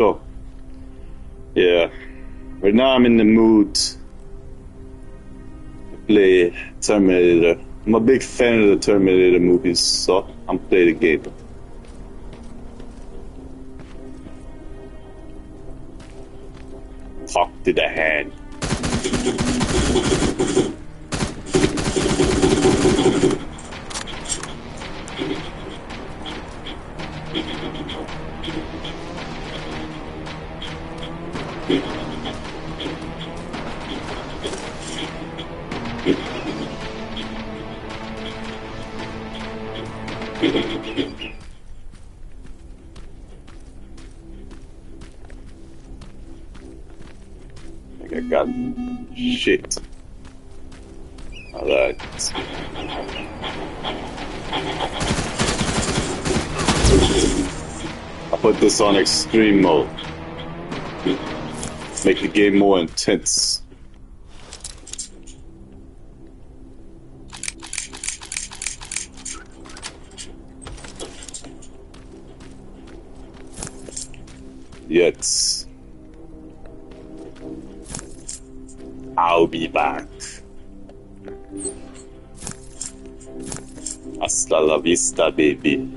So, yeah. Right now I'm in the mood to play Terminator. I'm a big fan of the Terminator movies, so I'm playing the game. Talk to the hand. I got shit. Alright. I put this on extreme mode. Make the game more intense. Yet I'll be back. Hasta la vista, baby.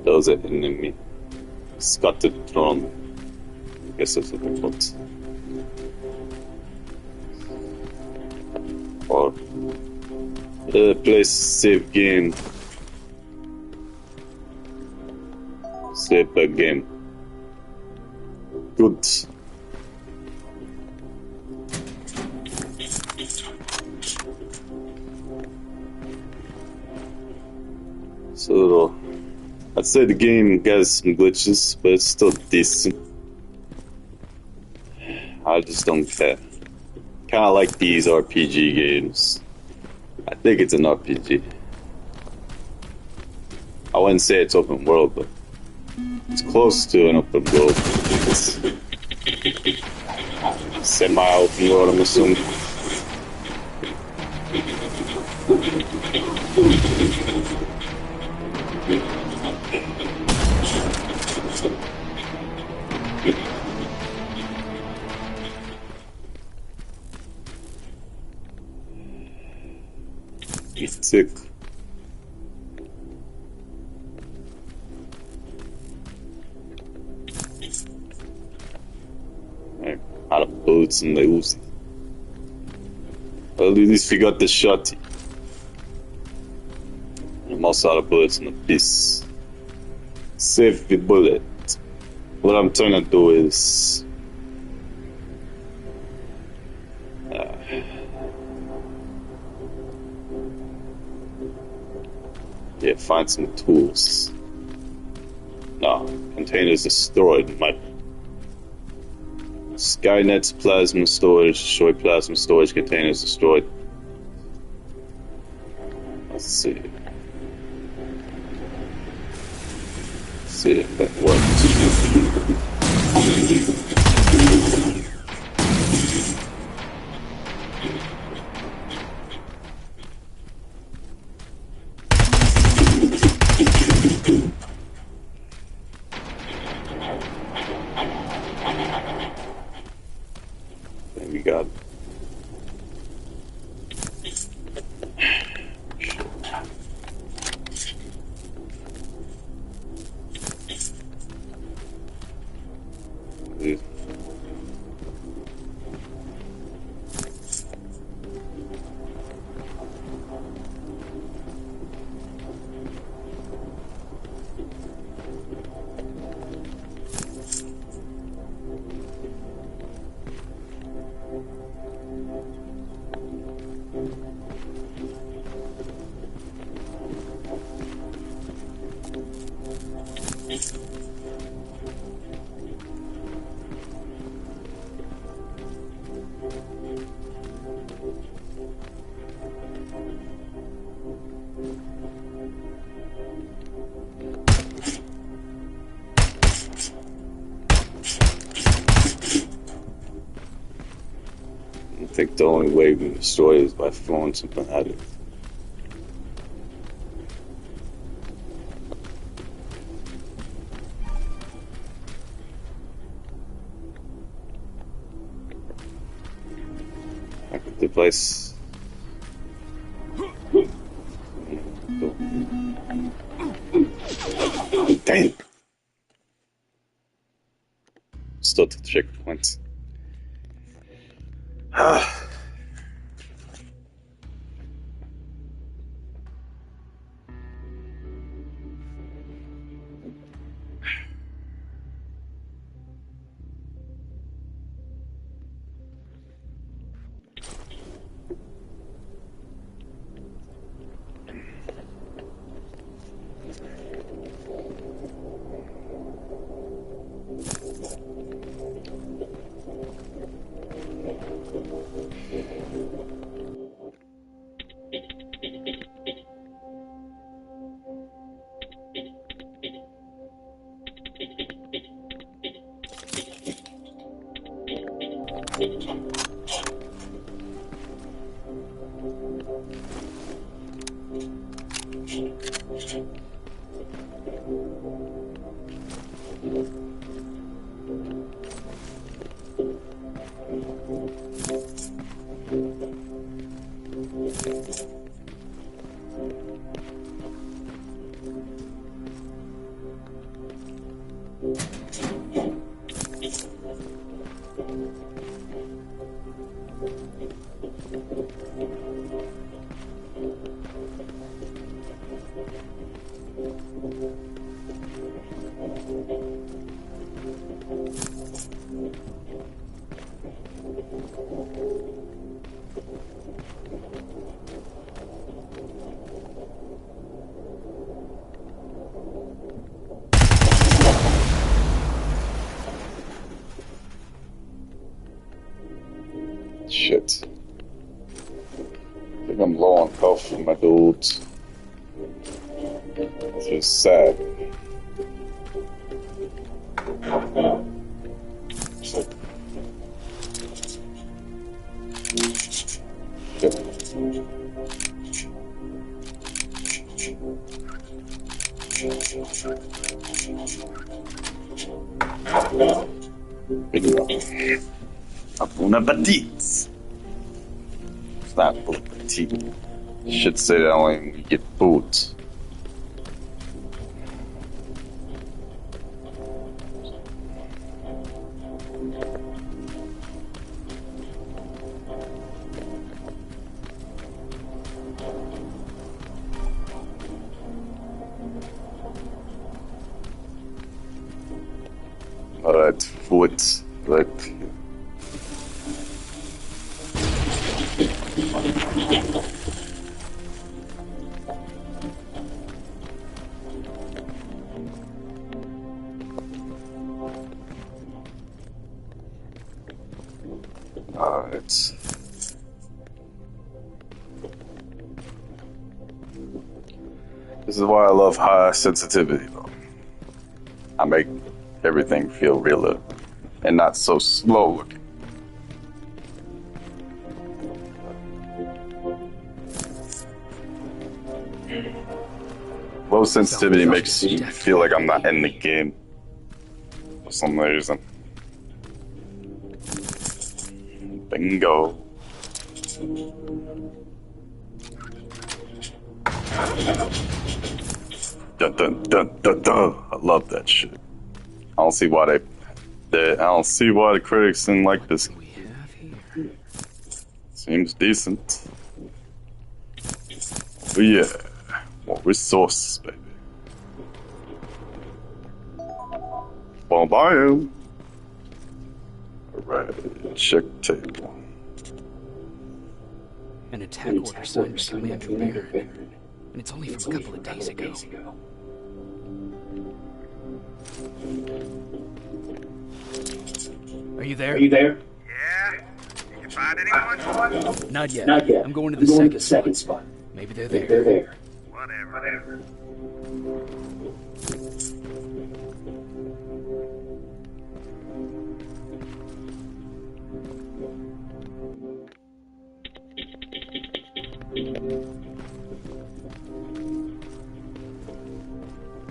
Those are enemy. Scattered throne. I guess that's what they put. Or place save game. Save the game. Good. So I'd say the game has some glitches, but it's still decent. I just don't care. Kinda like these RPG games. I think it's an RPG. I wouldn't say it's open world, but it's close to an open world. It's semi-open world, I'm assuming. He's sick. Out of bullets in the Uzi. Well, at least we got the shotty. I'm also out of bullets in the piece. Save the bullet. What I'm trying to do is find some tools. No, containers destroyed. My Skynet's plasma storage destroyed. Plasma storage containers destroyed. Let's see. Let's see if that works. We got I think the only way we can destroy it is by throwing something at it. device. Damn! Still to the checkpoint. Shit. I think I'm low on health for my dudes. This is sad. Bon appetit! It's not bon appetit. You should say that only when you get food. Alright, food. Right. This is why I love high sensitivity, though. I make everything feel realer and not so slow looking. Low sensitivity makes me feel like I'm not in the game for some reason. Bingo. Dun dun dun dun dun. I love that shit. I don't see why I don't see why the critics didn't like this. Seems decent. But yeah, more resources, baby. Well, bye. Alright, check table. An attack order signed by Commander Baron. And it's only from a couple of days ago. Are you there? Yeah? You can find anyone? Not yet. I'm going to the second spot. Maybe they're there. Whatever.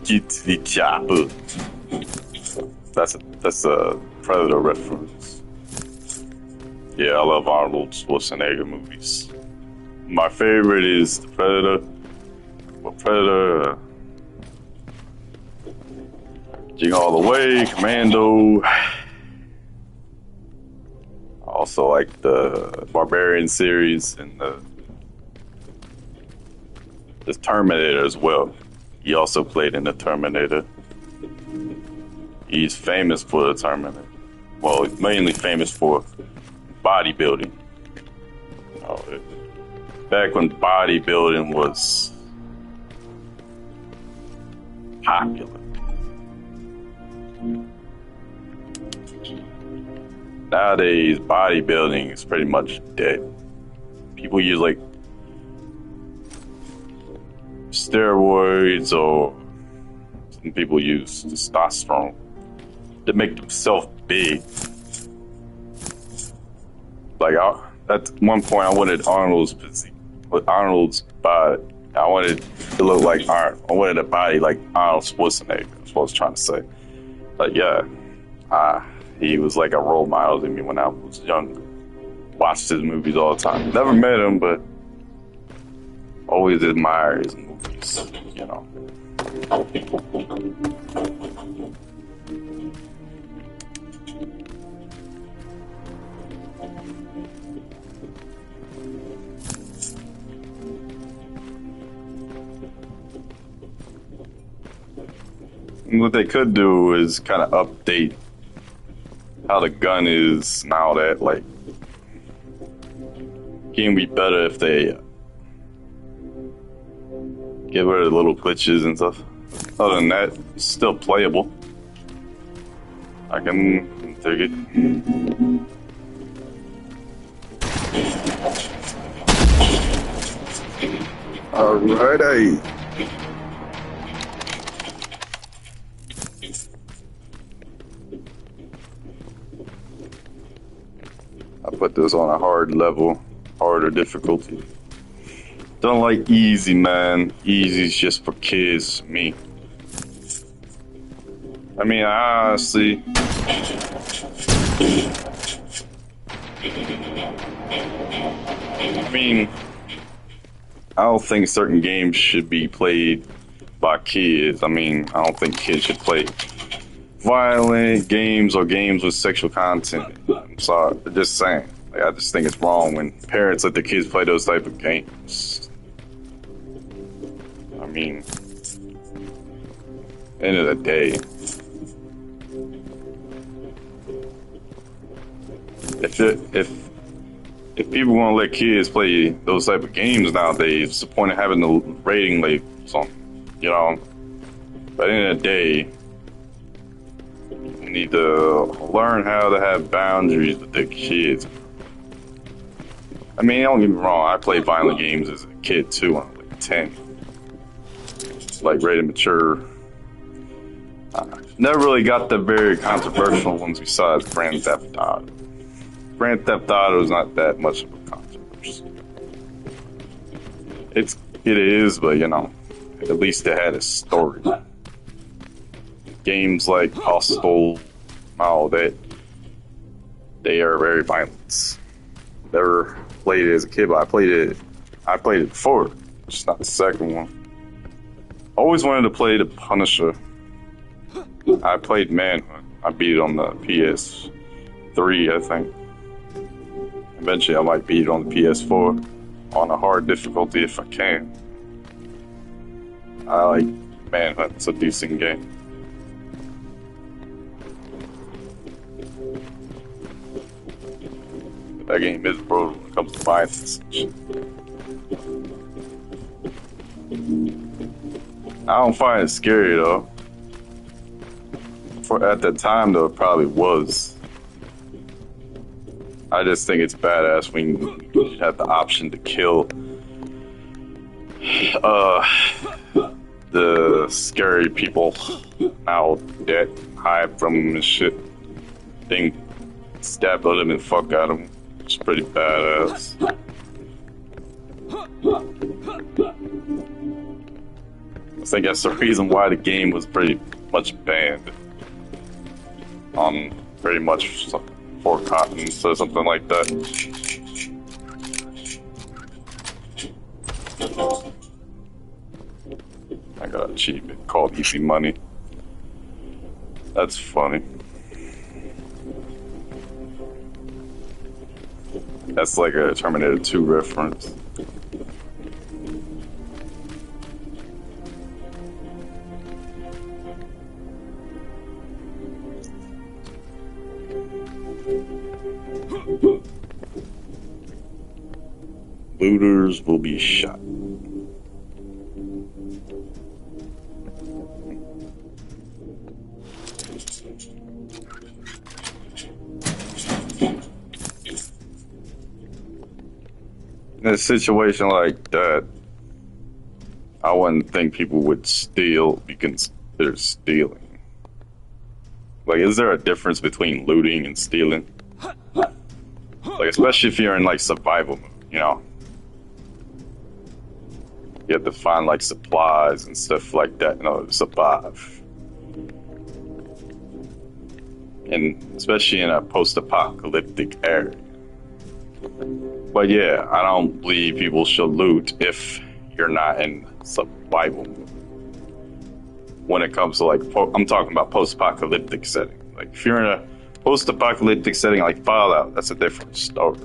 Get the chopper. That's a Predator reference. Yeah, Yeah, I love Arnold Schwarzenegger movies. My favorite is The Predator. Well, Predator, Jing All the Way, Commando. I also like the Barbarian series and the Terminator as well. He also played in the Terminator. He's famous for the Terminator. Well, he's mainly famous for bodybuilding. Back when bodybuilding was popular. Nowadays, bodybuilding is pretty much dead. People use like steroids, or some people use testosterone to make themselves big. Like at one point, I wanted Arnold's physique, with Arnold's body. I wanted to look like Arnold. I wanted a body like Arnold Schwarzenegger. That's what I was trying to say. But yeah, he was like a role model to me when I was young. Watched his movies all the time. Never met him, but always admired his movies. You know. What they could do is kind of update how the gun is now. That like, can be better if they get rid of the little glitches and stuff. Other than that, it's still playable. I can take it. Alrighty. I put this on a hard level, harder difficulty. Don't like easy, man. Easy's just for kids, me. I mean, honestly, I don't think certain games should be played by kids. I mean, I don't think kids should play violent games or games with sexual content. I'm sorry, just saying. Like, I just think it's wrong when parents let their kids play those type of games. I mean, end of the day, if people want to let kids play those type of games nowadays, what's the point of having the rating labels on, you know? But at the end of the day, you need to learn how to have boundaries with their kids. I mean, don't get me wrong, I played violent games as a kid too, when I was like 10. Like, rated mature. Never really got the very controversial ones besides Grand Theft Auto. Grand Theft Auto is not that much of a controversy. It is, but you know, at least it had a story. Games like Hostel, all that, they are very violent. Never played it as a kid, but I played it before, just not the second one. Always wanted to play the Punisher. I played Manhunt. I beat it on the PS3, I think. Eventually I might beat it on the PS4 on a hard difficulty if I can. I like Manhunt. It's a decent game. That game is brutal when it comes to violence and shit. I don't find it scary though. At the time though, it probably was. I just think it's badass when you have the option to kill the scary people now that hide from them and shit. Thing stab the living fuck out of them. It's pretty badass. I think that's the reason why the game was pretty much banned on pretty much or cottons or something like that. I got a cheap called Easy Money. That's funny. That's like a Terminator 2 reference. Looters will be shot. In a situation like that, I wouldn't think people would steal be considered stealing. Like, is there a difference between looting and stealing? Like, especially if you're in like survival mode, you know? You have to find like supplies and stuff like that in order to survive. And especially in a post-apocalyptic area. But yeah, I don't believe people should loot if you're not in survival mode. When it comes to like, I'm talking about post-apocalyptic setting. Like if you're in a post-apocalyptic setting like Fallout, that's a different story.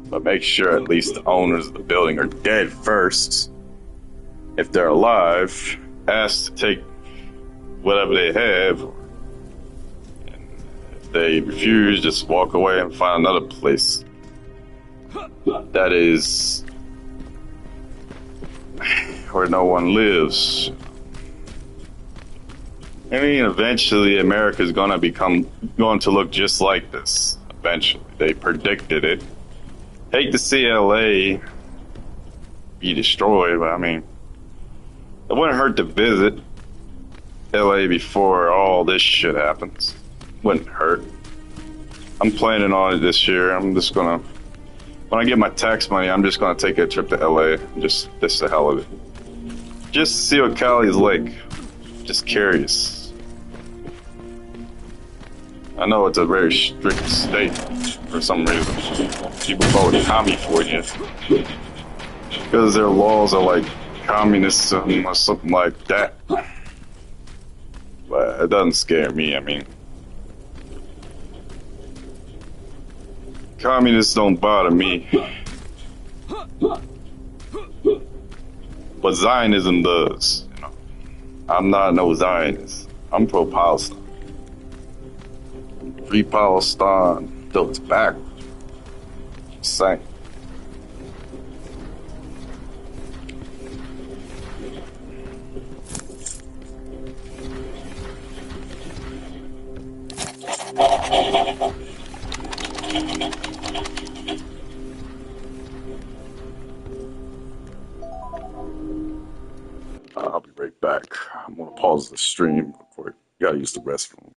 But make sure at least the owners of the building are dead first. If they're alive, ask to take whatever they have. And if they refuse, just walk away and find another place that is where no one lives. I mean, eventually America's going to look just like this. Eventually. They predicted it. Hate to see LA be destroyed, but I mean, it wouldn't hurt to visit LA before all this shit happens. Wouldn't hurt. I'm planning on it this year. I'm just gonna, when I get my tax money, I'm just gonna take a trip to LA. Just the hell of it. Just to see what Cali's like. Just curious. I know it's a very strict state for some reason. People vote commie for you because their laws are like communism or something like that. But it doesn't scare me. I mean, communists don't bother me. But Zionism does. You know, I'm not no Zionist. I'm pro-Palestine. Free Palestine till it's back. Just saying. I'll be right back. I'm gonna pause the stream before I gotta use the restroom.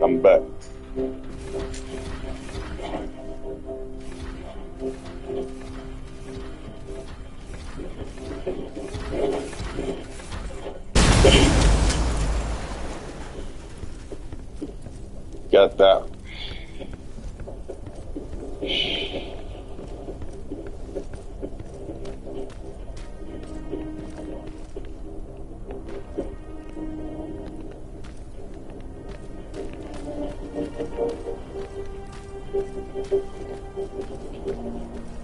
I'm back. Got that.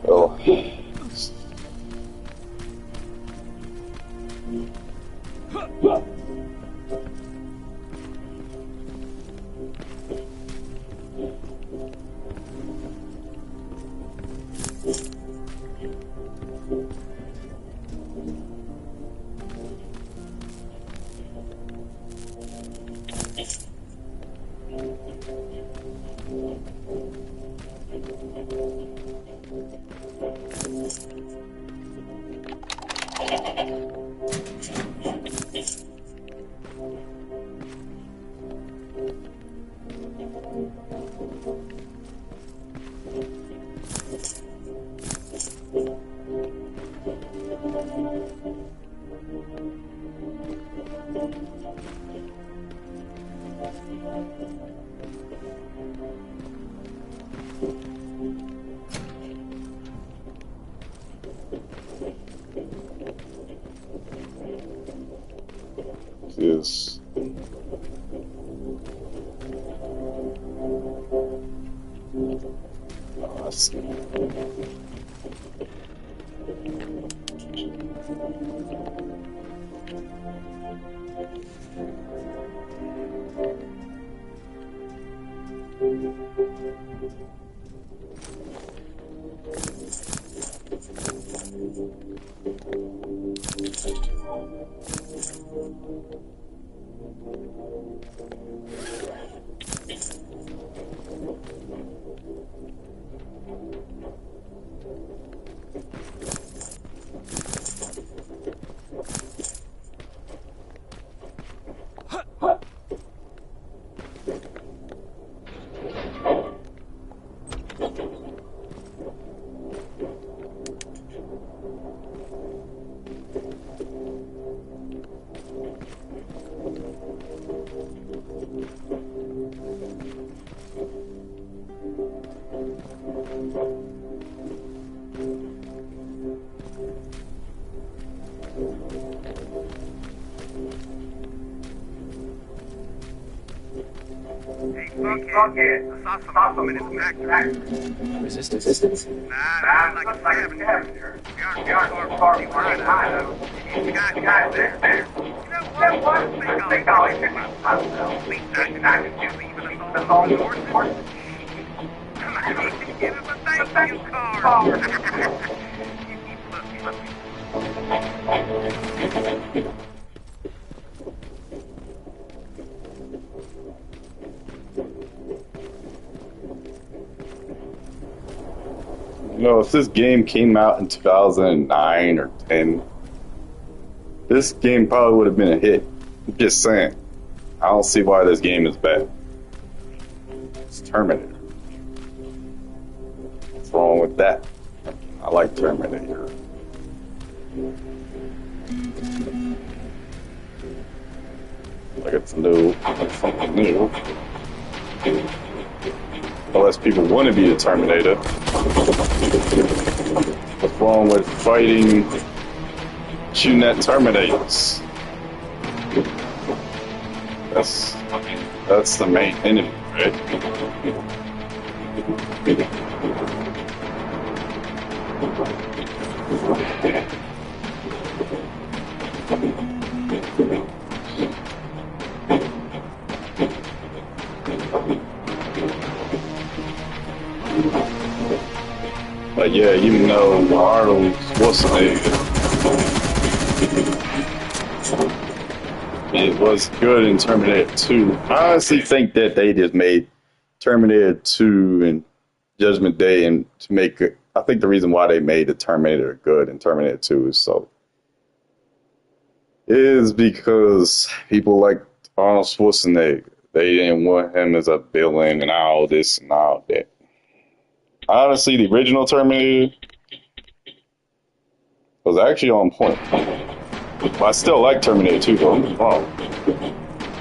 Oh. Is Hey, fuckhead. I saw some movement in the factory. Resistance? Nah, it looks like a scavenger. We aren't far from behind us. The guys there. You know what? I think I'll introduce myself. At least I can do even if all the horses. Come on, give him a thank you card. You keep looking. you know, if this game came out in 2009 or 10, this game probably would have been a hit. I'm just saying. I don't see why this game is bad. It's Terminator. What's wrong with that? I like Terminator. Like it's new, like something new. Unless people want to be a Terminator. What's wrong with fighting, shooting at Terminators? That's the main enemy, right? But yeah, even though Arnold Schwarzenegger, it was good in Terminator 2. I honestly think that they just made Terminator 2 and Judgment Day and to make it. I think the reason why they made the Terminator good in Terminator 2 is because people liked Arnold Schwarzenegger. They didn't want him as a villain and all this and all that. Honestly, the original Terminator was actually on point. But I still like Terminator 2, though. I'm wrong.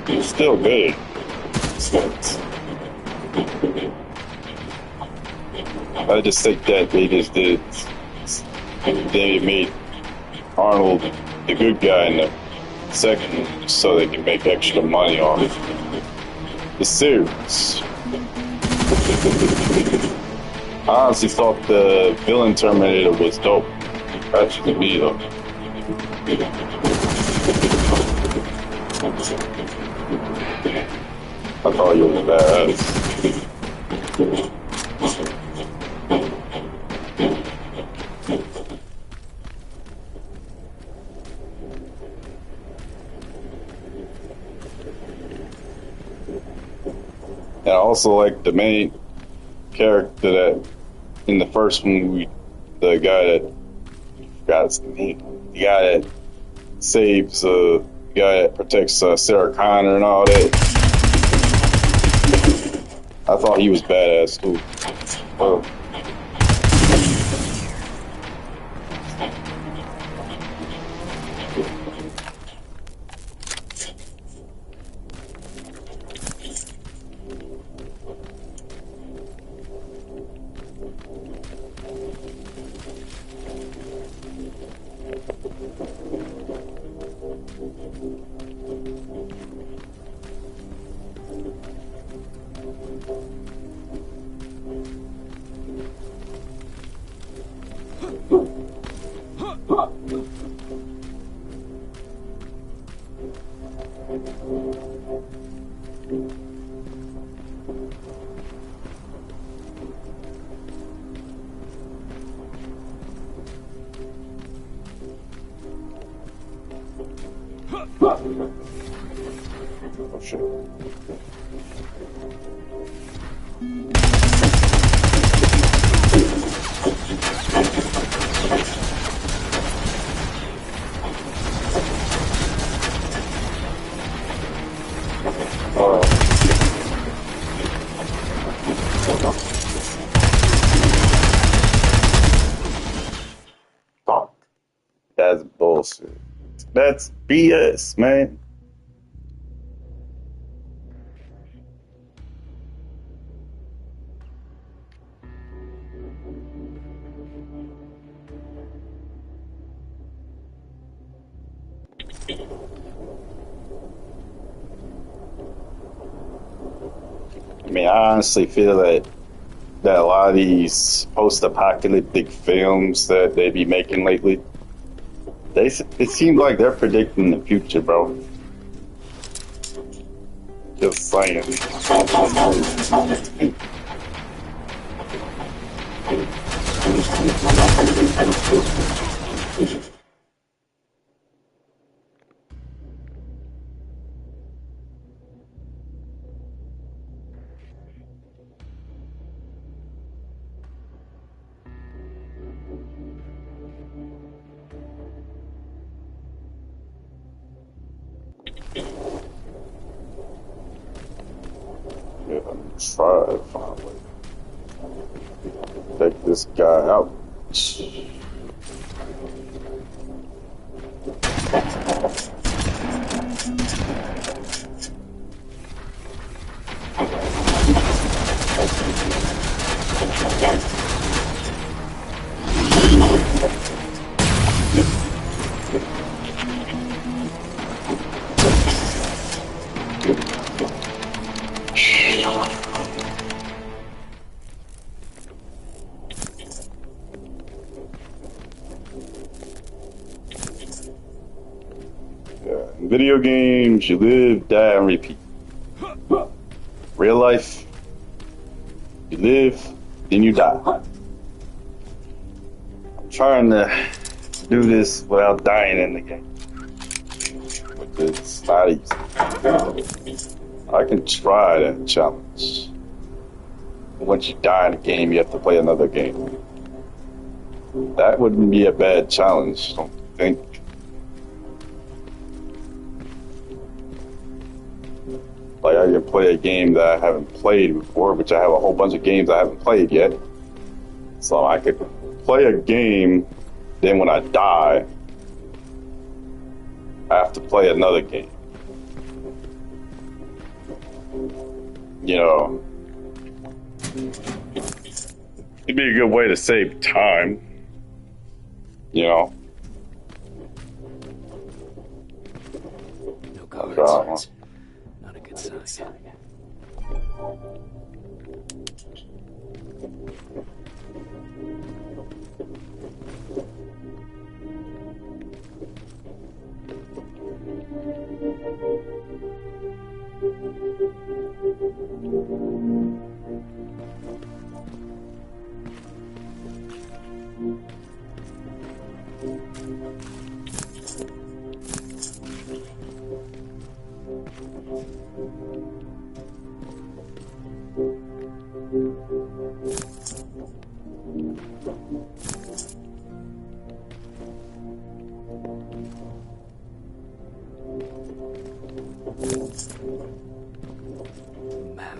It's still good. I just think that they just did. They made Arnold the good guy in the second so they can make extra money off the series. I honestly thought the villain Terminator was dope. That's just me, though. I thought you were badass. And I also like the main character that in the first movie, the guy that forgot his name, the guy that saves the guy that protects Sarah Connor and all that. I thought he was badass too. Oh. Oh shit. Fuck. That's bullshit. That's BS, man. I mean, I honestly feel that a lot of these post-apocalyptic films that they be making lately, it seems like they're predicting the future, bro. Just saying. Yeah, try to find a way to take this guy out. In video games, you live, die, and repeat. Real life, you live, then you die. I'm trying to do this without dying in the game. But it's not easy. I can try that challenge. Once you die in the game, you have to play another game. That wouldn't be a bad challenge, don't you think? Like I can play a game that I haven't played before, which I have a whole bunch of games I haven't played yet. So I could play a game, then when I die, I have to play another game. You know, it'd be a good way to save time. You know. No guards. Not a good sign.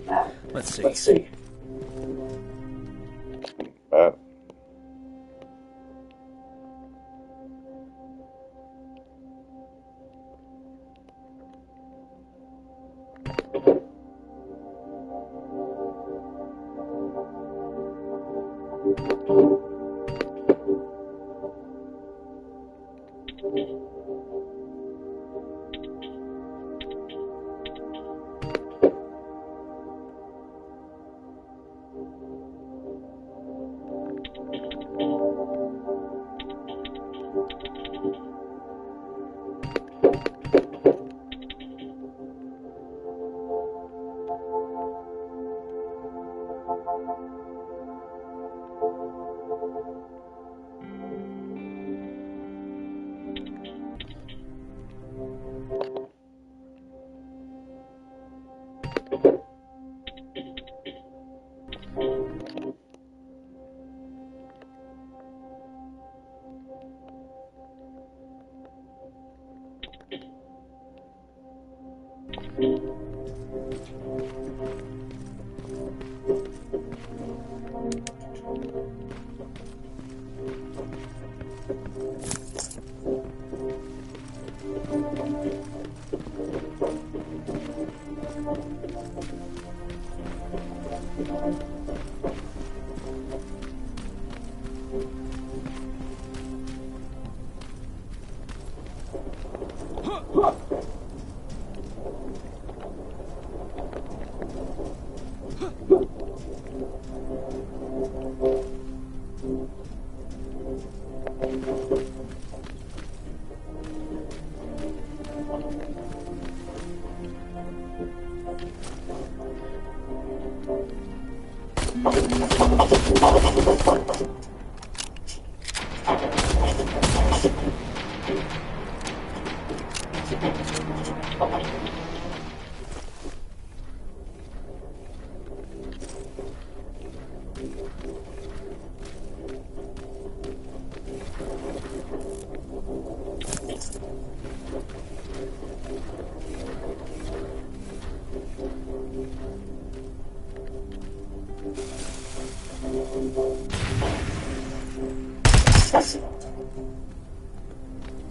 Map. Let's see.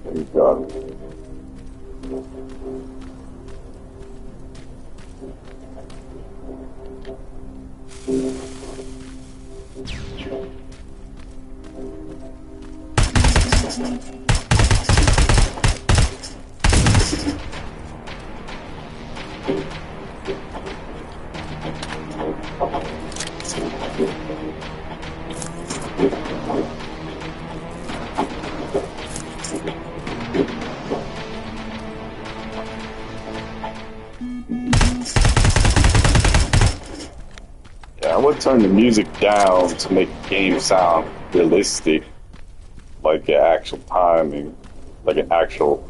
There you go. I would turn the music down to make the game sound realistic, like an actual timing, like an actual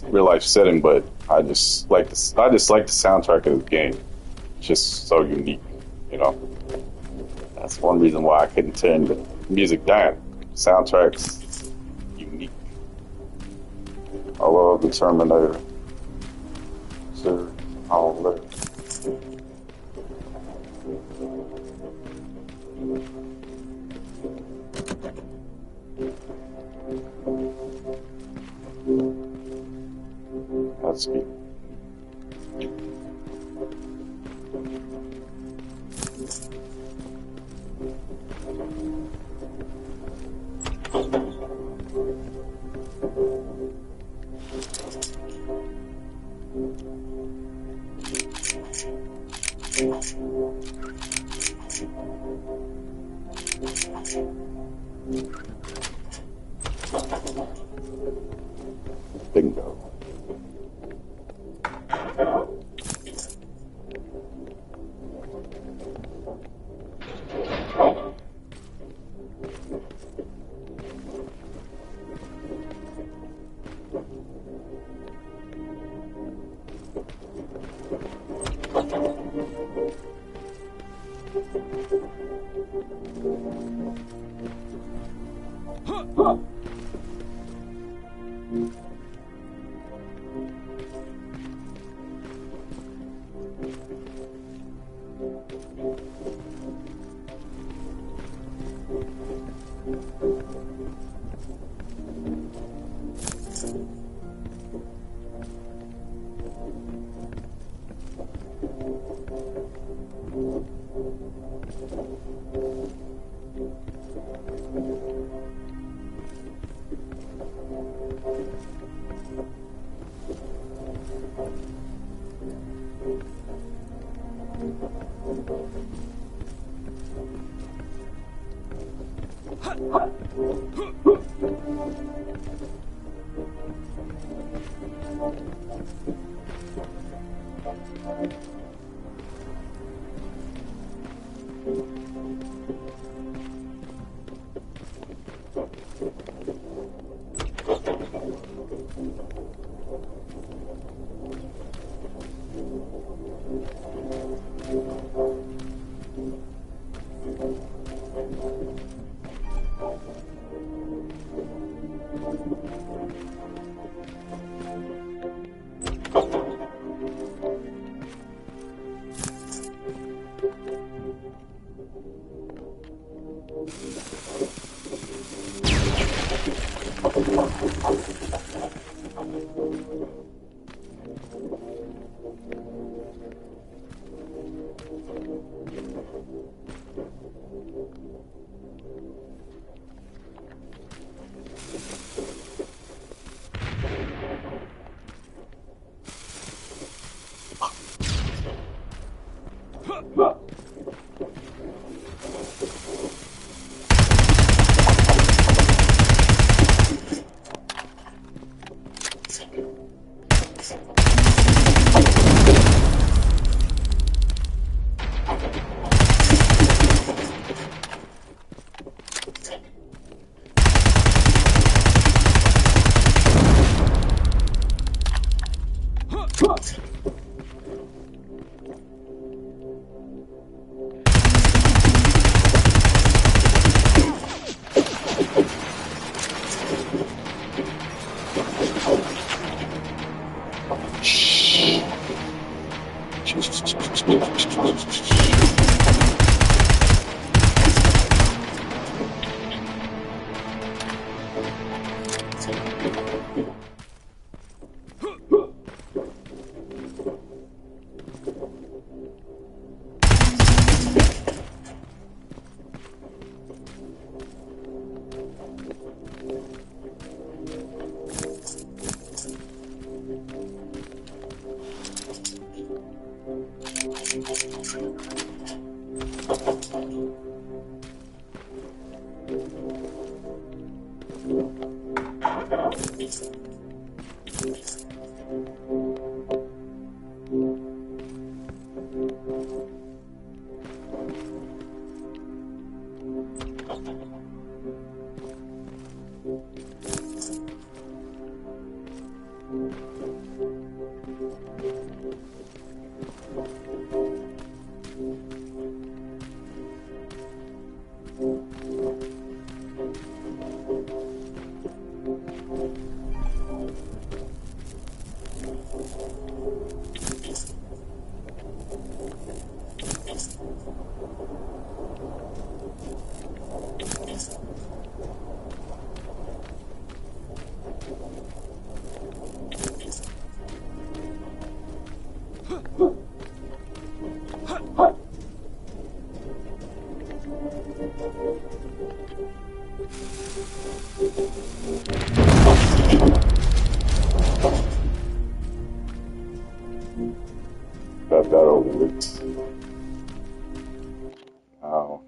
real life setting. But I just like the soundtrack of the game. It's just so unique, you know. That's one reason why I couldn't turn the music down. Soundtrack's unique. I love the Terminator. Sure. All left. That's good. Bingo. Got that over with. Now,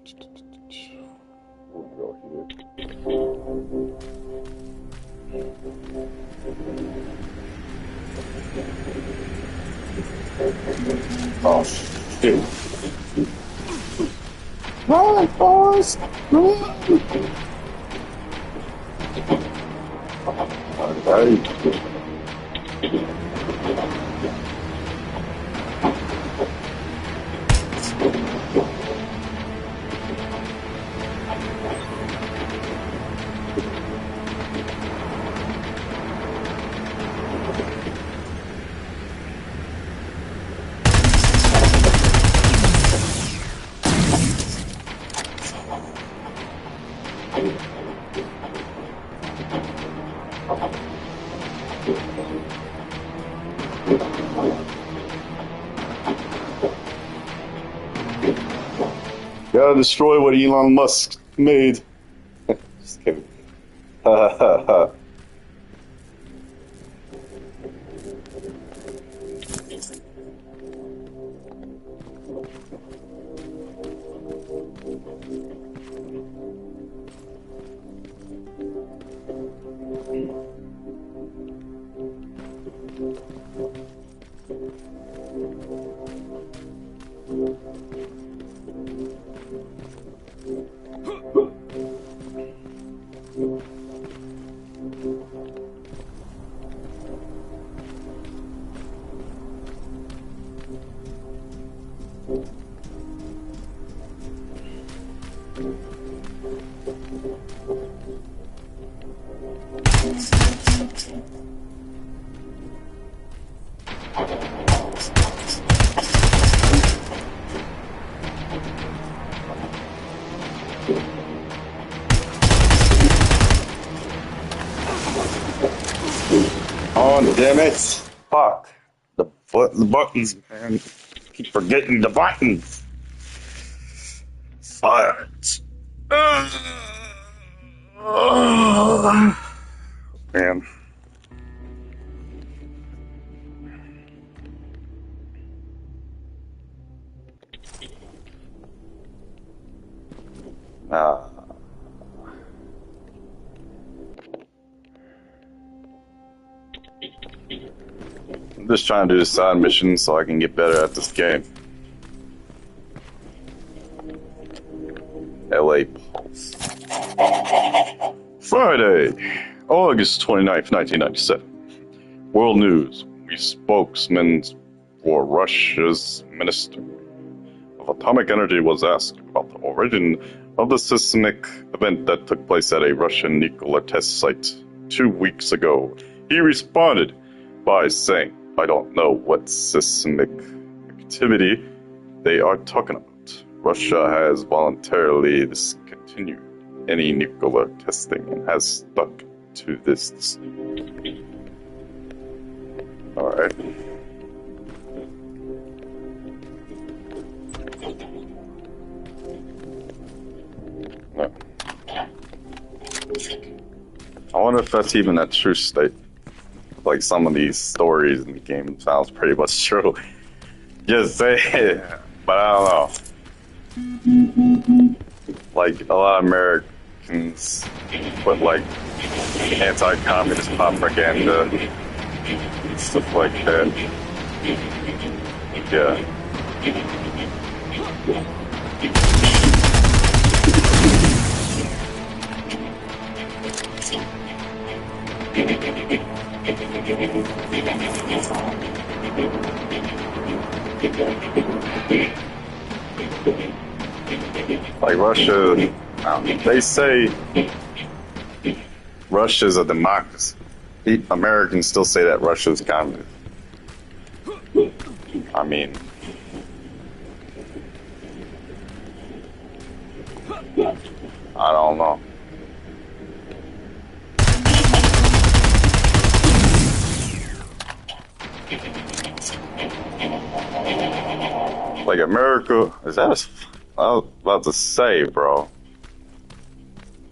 we'll go here. Oh, shit. Run, boys! Run! Alright. Gotta destroy what Elon Musk made. Just kidding. Ha ha ha. Oh, damn it. Fuck. The buttons, man. Keep forgetting the buttons. Fart. Man. I'm just trying to do the side mission so I can get better at this game. LA Pulse. Friday, August 29th, 1997. World News. We spokesman for Russia's Minister of Atomic Energy was asked about the origin of the seismic event that took place at a Russian nuclear test site 2 weeks ago. He responded by saying, "I don't know what seismic activity they are talking about. Russia has voluntarily discontinued any nuclear testing and has stuck to this." Alright. No. I wonder if that's even a true state. Like, some of these stories in the game sounds pretty much true. Just say it, but I don't know. Like, a lot of Americans put, like, anti-communist propaganda and stuff like that. Yeah. Like Russia, they say Russia's a democracy. Americans still say that Russia's communist. I mean, I don't know. Like America, is that I was about to say, bro.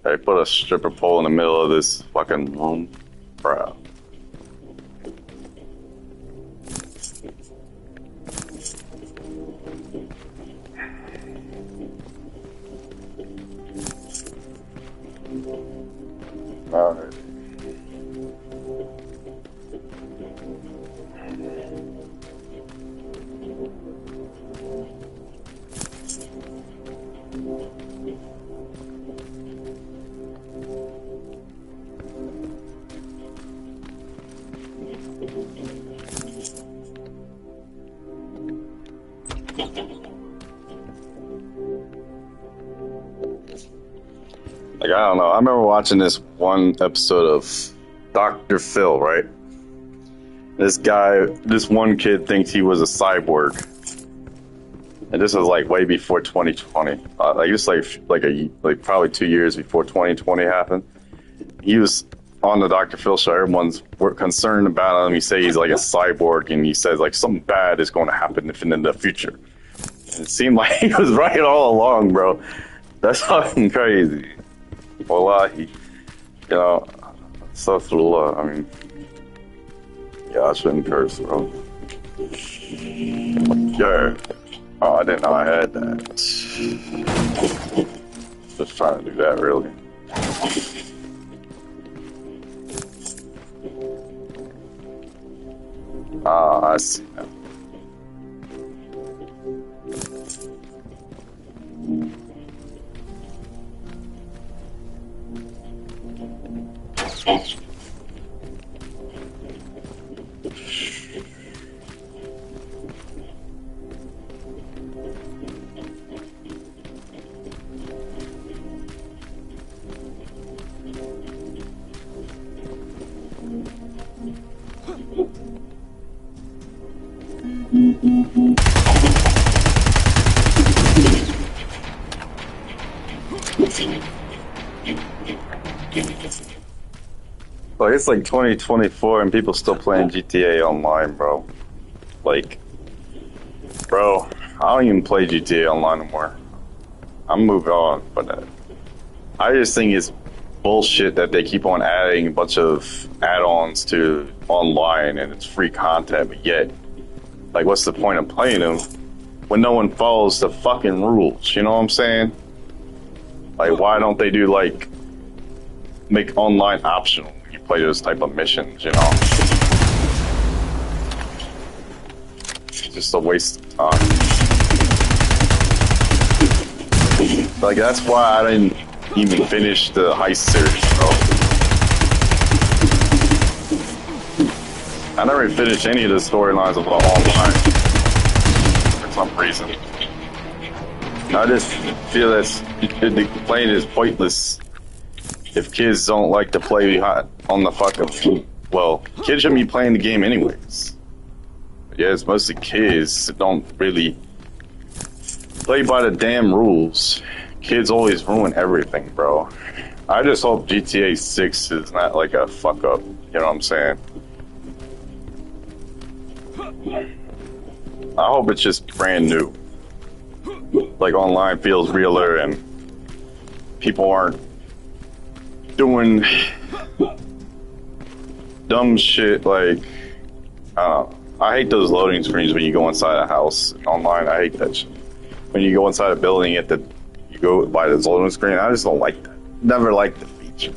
They put a stripper pole in the middle of this fucking room, bro. Alright. Like, I don't know. I remember watching this one episode of Dr. Phil, right? This guy, this one kid thinks he was a cyborg. And this was like way before 2020. Like this like probably 2 years before 2020 happened. He was on the Dr. Phil show. Everyone's concerned about him. He says he's like a cyborg, and he says like something bad is going to happen in the future. And it seemed like he was right all along, bro. That's fucking crazy. Wallahi, you know, astaghfirullah. I mean, yeah, I shouldn't curse, bro. Yeah. Oh, I didn't know I had that. Just trying to do that, really. Ah, I see now. Like, it's like 2024 and people still playing GTA Online, bro. Like, bro, I don't even play GTA Online anymore. I'm moving on, but I just think it's bullshit that they keep on adding a bunch of add-ons to online and it's free content, but yet, like, what's the point of playing them when no one follows the fucking rules? You know what I'm saying? Like, why don't they do, like, make online optional when you play those type of missions, you know? It's just a waste of time. Like, that's why I didn't even finish the heist series, bro. I never finished any of the storylines of the online for some reason. I just feel that playing is pointless if kids don't like to play on the fucking. Well, kids shouldn't be playing the game anyways. But yeah, it's mostly kids that don't really play by the damn rules. Kids always ruin everything, bro. I just hope GTA 6 is not like a fuck up. You know what I'm saying? I hope it's just brand new. Like, online feels realer and people aren't doing dumb shit like, I don't know. I hate those loading screens when you go inside a house online. I hate that shit. When you go inside a building, you go by this loading screen. I just don't like that. Never liked the feature.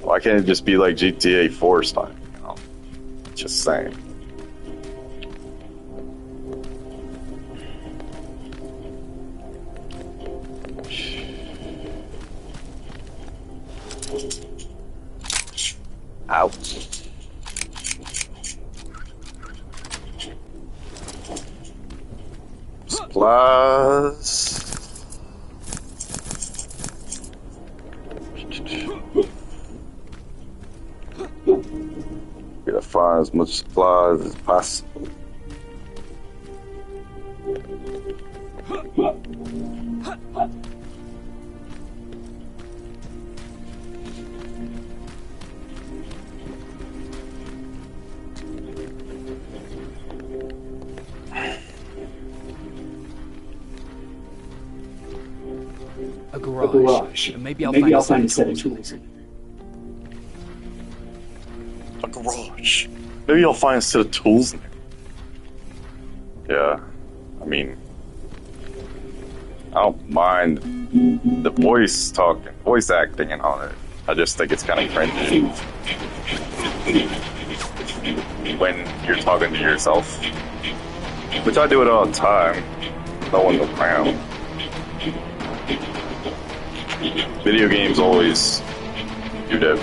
Why can't it just be like GTA 4 style? You know? Just saying. Ouch. Supplies. Gotta find as much supplies as possible. A garage. Maybe I'll find a set of tools. A garage. Maybe I'll find a set of tools in there. Yeah, I mean, I don't mind the voice acting and all that. I just think it's kind of cringy when you're talking to yourself, which I do it all the time. No one's around. Video games always do that.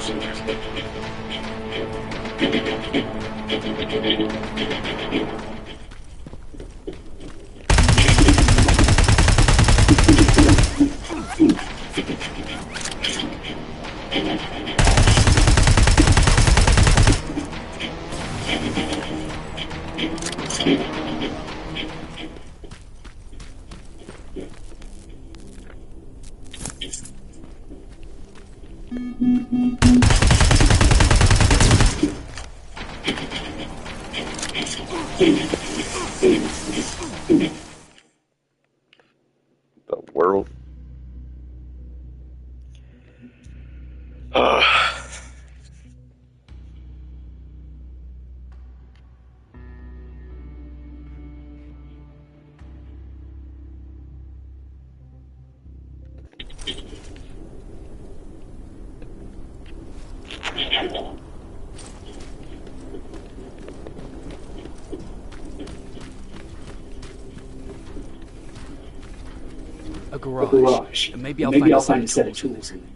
The world. A garage. Maybe I'll find a set of tools in there.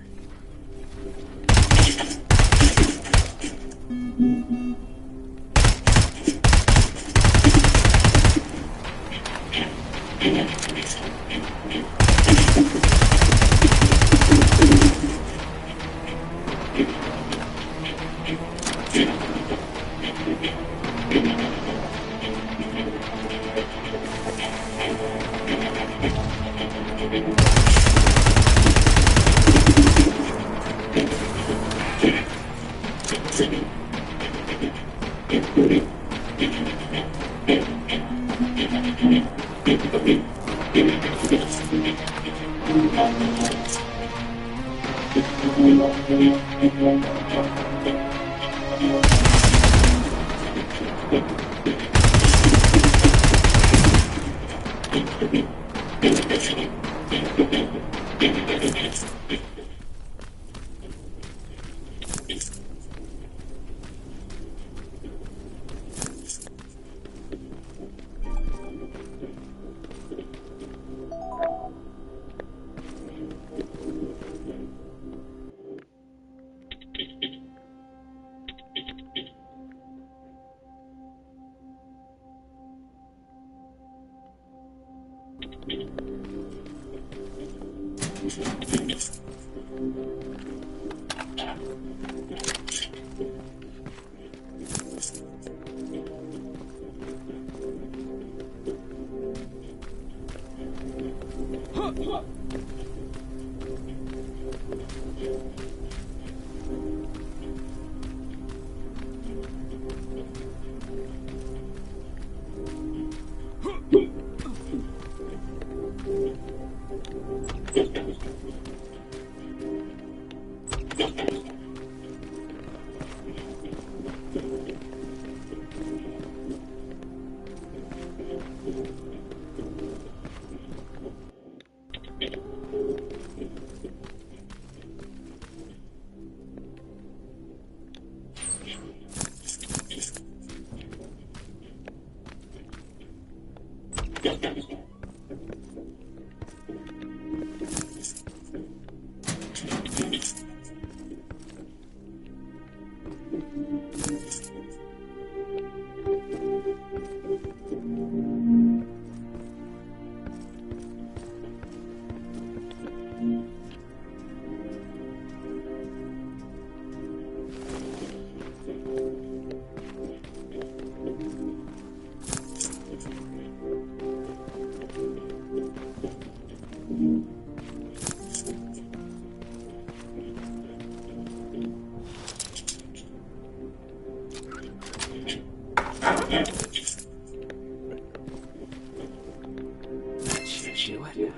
do it.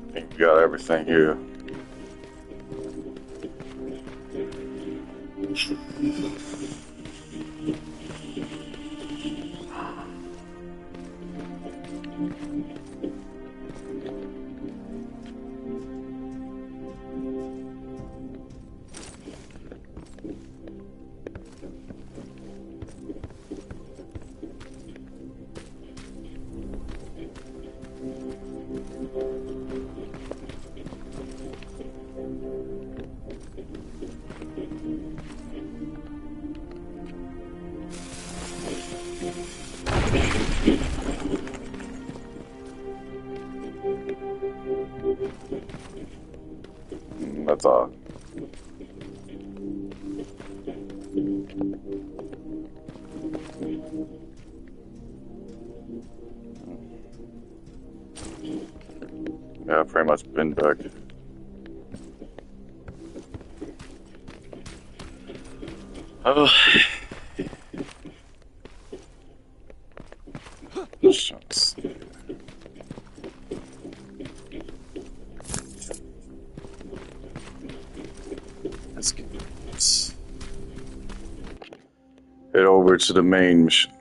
I think we got everything here. That's all. Yeah, pretty much been back. Oh. Shucks. Let's get this. Head over to the main mission.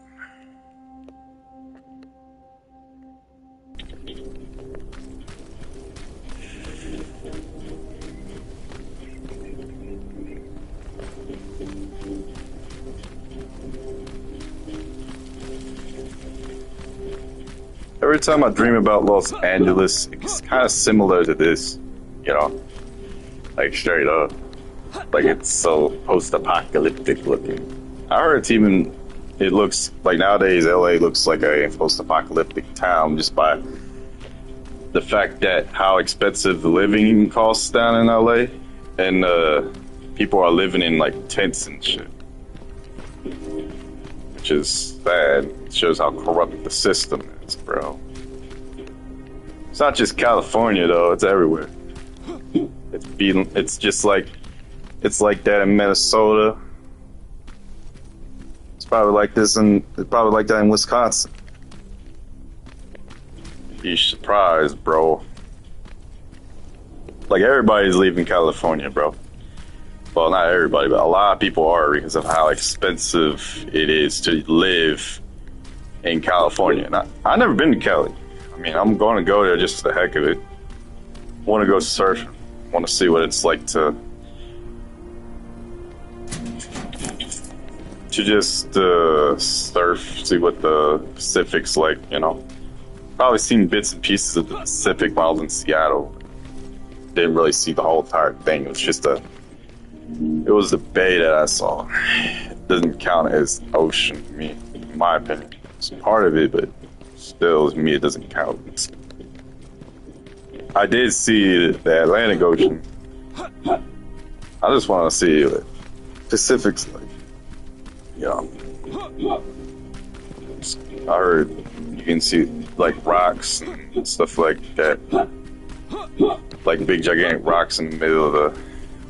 Every time I dream about Los Angeles, it's kind of similar to this, you know, like straight up. Like it's so post-apocalyptic looking. I heard it looks like nowadays LA looks like a post-apocalyptic town just by the fact that how expensive the living costs down in LA, and people are living in like tents and shit, which is sad. It shows how corrupt the system is, bro. It's not just California though; it's everywhere. It's like that in Minnesota. It's probably like that in Wisconsin. Be surprised, bro. Like everybody's leaving California, bro. Well, not everybody, but a lot of people are because of how expensive it is to live in California. And I've never been to Cali. I mean, I'm going to go there just for the heck of it. Want to go surfing. Want to see what it's like to just surf, see what the Pacific's like, you know. Probably seen bits and pieces of the Pacific while I was in Seattle. Didn't really see the whole entire thing. It was the bay that I saw. It doesn't count as ocean to me, in my opinion. It's part of it, but still, to me, it doesn't count. I did see the Atlantic Ocean. I just want to see what Pacific's like. You know, I heard you can see like rocks and stuff like that, like big gigantic rocks in the middle of the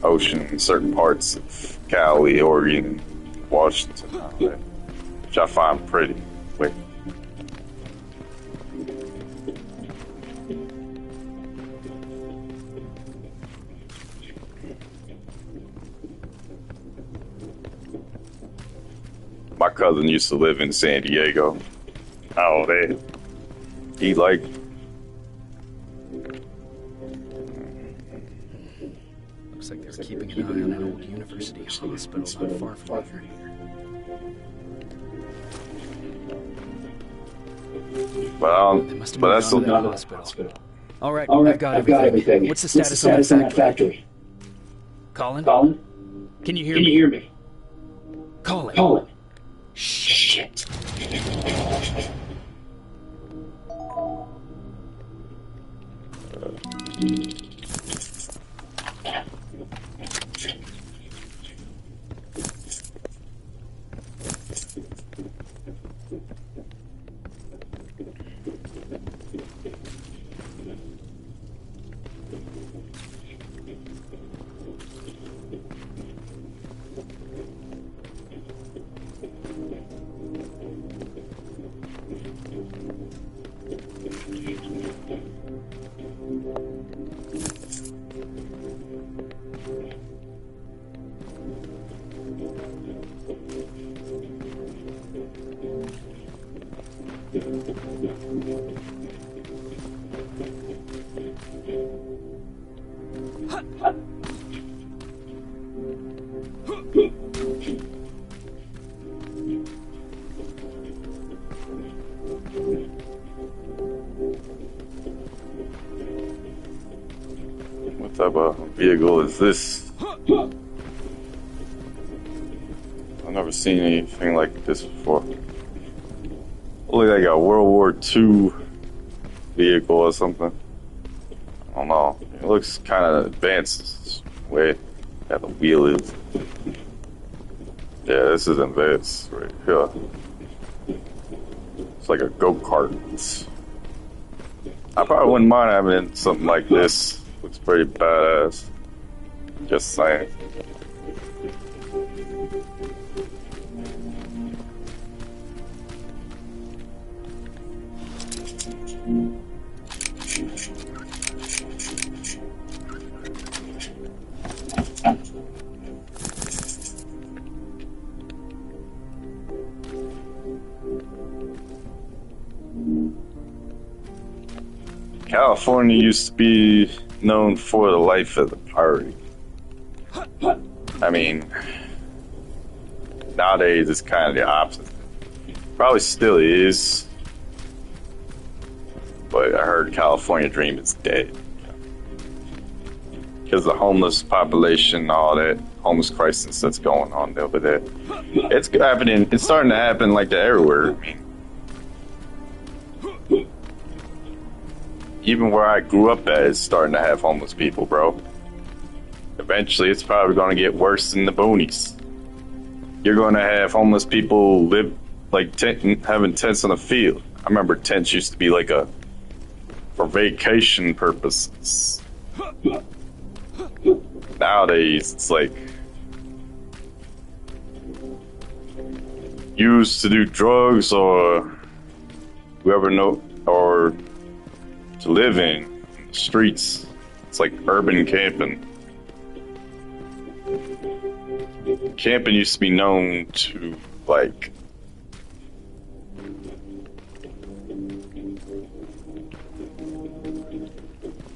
ocean in certain parts of Cali, Oregon, Washington, which I find pretty. Wait. My cousin used to live in San Diego. Oh, he like. Looks like they're keeping an eye on an old university hospital not far from here. But that's still not a hospital. All right, I've got everything. What's the status on that factory? Colin? Can you hear me? Colin. Shit. What type of vehicle is this? I've never seen anything like this before. Look like a World War II vehicle or something. I don't know. It looks kind of advanced way that the wheel is. Yeah, this is advanced right here. It's like a go-kart. I probably wouldn't mind having something like this. Looks pretty badass. Just saying. California used to be known for the life of the party. I mean, nowadays it's kind of the opposite. Probably still is, but I heard California Dream is dead because the homeless population, all that homeless crisis that's going on over there. It's happening. It's starting to happen like that everywhere. I mean, even where I grew up at is starting to have homeless people, bro. Eventually, it's probably going to get worse than the boonies. You're going to have homeless people live like having tents in the field. I remember tents used to be like for vacation purposes. Nowadays, it's like used to do drugs or whoever know or to live in the streets. It's like urban camping. Camping used to be known to like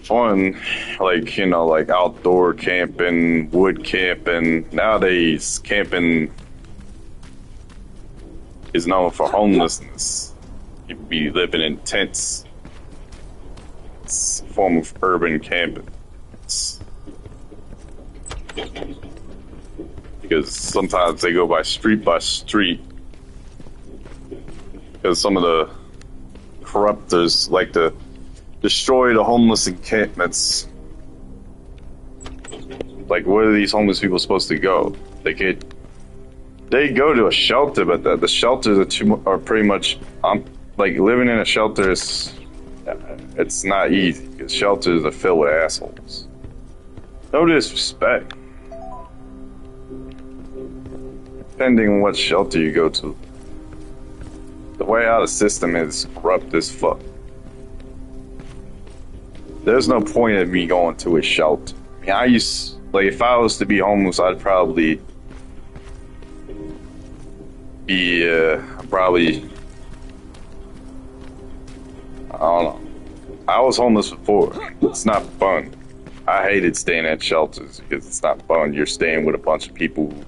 fun, like, you know, like outdoor camping, wood camping. Nowadays, camping is known for homelessness. People be living in tents. It's a form of urban camping. Because sometimes they go by street, because some of the corruptors like to destroy the homeless encampments. Like, where are these homeless people supposed to go? They go to a shelter, but the shelters are pretty much like living in a shelter is it's not easy because shelters are filled with assholes. No disrespect. Depending on what shelter you go to, the way out of the system is corrupt as fuck. There's no point in me going to a shelter. I mean, if I was to be homeless, I'd probably be, I don't know. I was homeless before. It's not fun. I hated staying at shelters because it's not fun. You're staying with a bunch of people who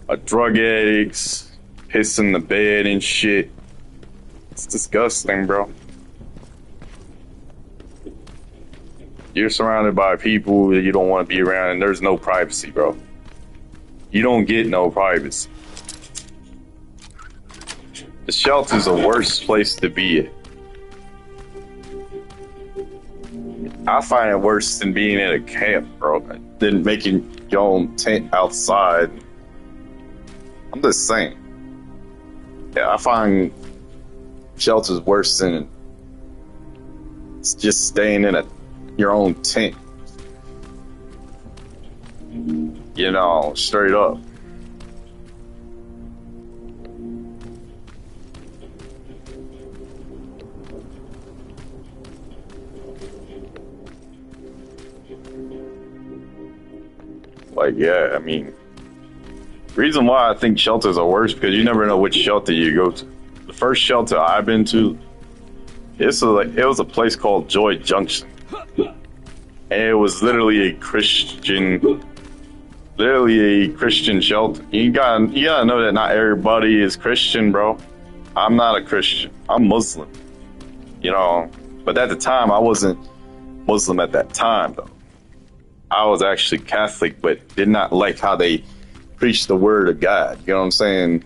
are drug addicts, pissing the bed and shit. It's disgusting, bro. You're surrounded by people that you don't want to be around, and there's no privacy, bro. You don't get no privacy. The shelter's the worst place to be at. I find it worse than being at a camp, bro, than making your own tent outside. I'm just saying. Yeah, I find shelters worse than just staying in your own tent. You know, straight up. Like, yeah, I mean, the reason why I think shelters are worse because you never know which shelter you go to. The first shelter I've been to, It was a place called Joy Junction, and it was literally a Christian shelter. You gotta know that not everybody is Christian, bro. I'm not a Christian. I'm Muslim, you know. But at the time, I wasn't Muslim at that time, though. I was actually Catholic, but did not like how they preached the word of God. You know what I'm saying?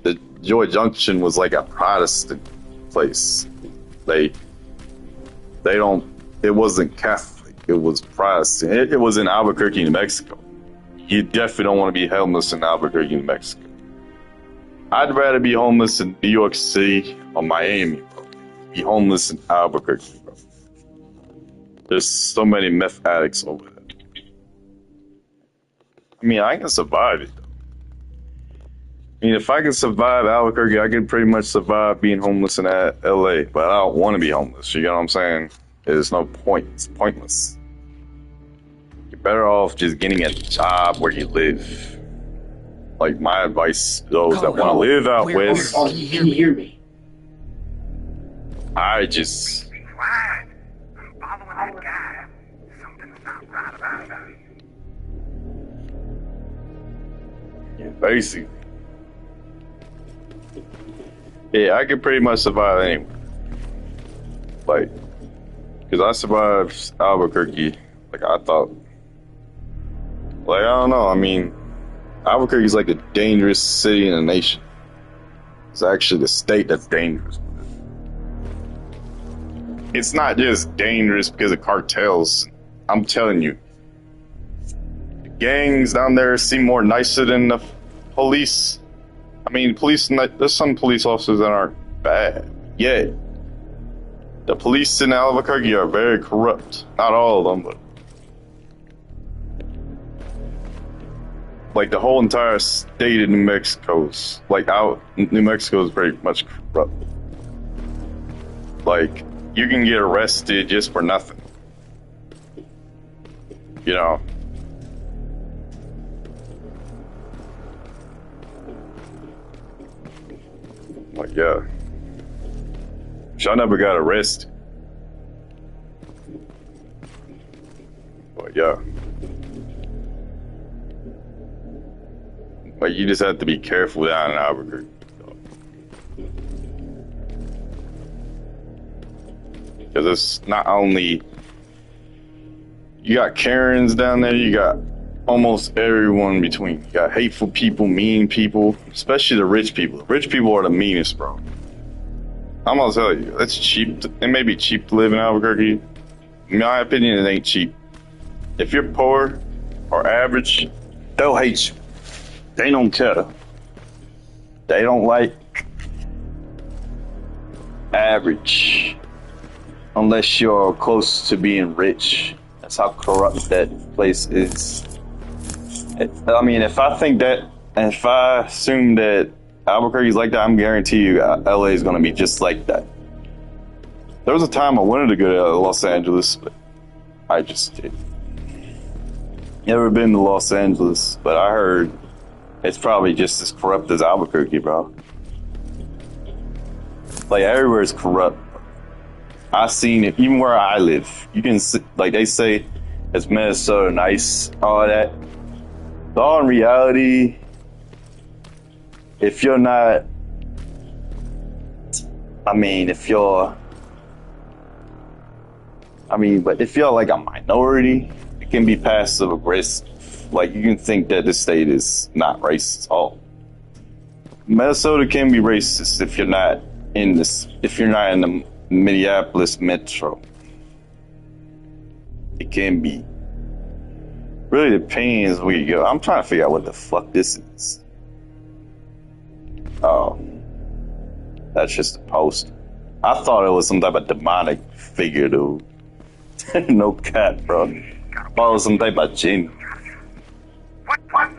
The Joy Junction was like a Protestant place. It wasn't Catholic. It was Protestant. It was in Albuquerque, New Mexico. You definitely don't want to be homeless in Albuquerque, New Mexico. I'd rather be homeless in New York City or Miami, bro. Be homeless in Albuquerque, bro. There's so many meth addicts over there. I mean, I can survive it, though. I mean, if I can survive Albuquerque, I can pretty much survive being homeless in LA, but I don't want to be homeless. You get what I'm saying? There's no point. It's pointless. You're better off just getting a job where you live. Like, my advice to those that want to live out west. Can you hear me? I just... Quiet. I'm following that guy. Something's not right about him. Yeah, basically. Yeah, I could pretty much survive anywhere. Like, because I survived Albuquerque. Like, I thought... Like, I don't know. I mean, Albuquerque's like the dangerous city in the nation. It's actually the state that's dangerous. It's not just dangerous because of cartels. I'm telling you. The gangs down there seem more nicer than the police. I mean, there's some police officers that aren't bad. Yeah. The police in Albuquerque are very corrupt. Not all of them, but... Like, the whole entire state of New Mexico's... New Mexico is very much corrupt. Like, you can get arrested just for nothing. You know? Like, yeah. I never got arrested. But yeah. Like, you just have to be careful down in Albuquerque. Because it's not only... You got Karens down there, you got almost everyone in between. You got hateful people, mean people, especially the rich people. The rich people are the meanest, bro. I'm gonna tell you, it's cheap. It may be cheap to live in Albuquerque. In my opinion, it ain't cheap. If you're poor or average, they'll hate you. They don't care. They don't like average unless you're close to being rich. That's how corrupt that place is. I mean, if I think that, and if I assume that Albuquerque's like that, I'm guarantee you LA is going to be just like that. There was a time I wanted to go to Los Angeles, but I just didn't. Never been to Los Angeles, but I heard it's probably just as corrupt as Albuquerque, bro. Like, everywhere is corrupt. I've seen it, even where I live. You can see, like, they say it's Minnesota nice, all that. But all in reality, if you're not, but if you're like a minority, it can be passive aggressive. Like, you can think that the state is not racist at all. Minnesota can be racist if you're not in the Minneapolis metro. It can be. Really depends where you go. I'm trying to figure out what the fuck this is. Oh. That's just a post. I thought it was some type of demonic figure, dude. No cap, bro. I thought it was some type of jinn. What?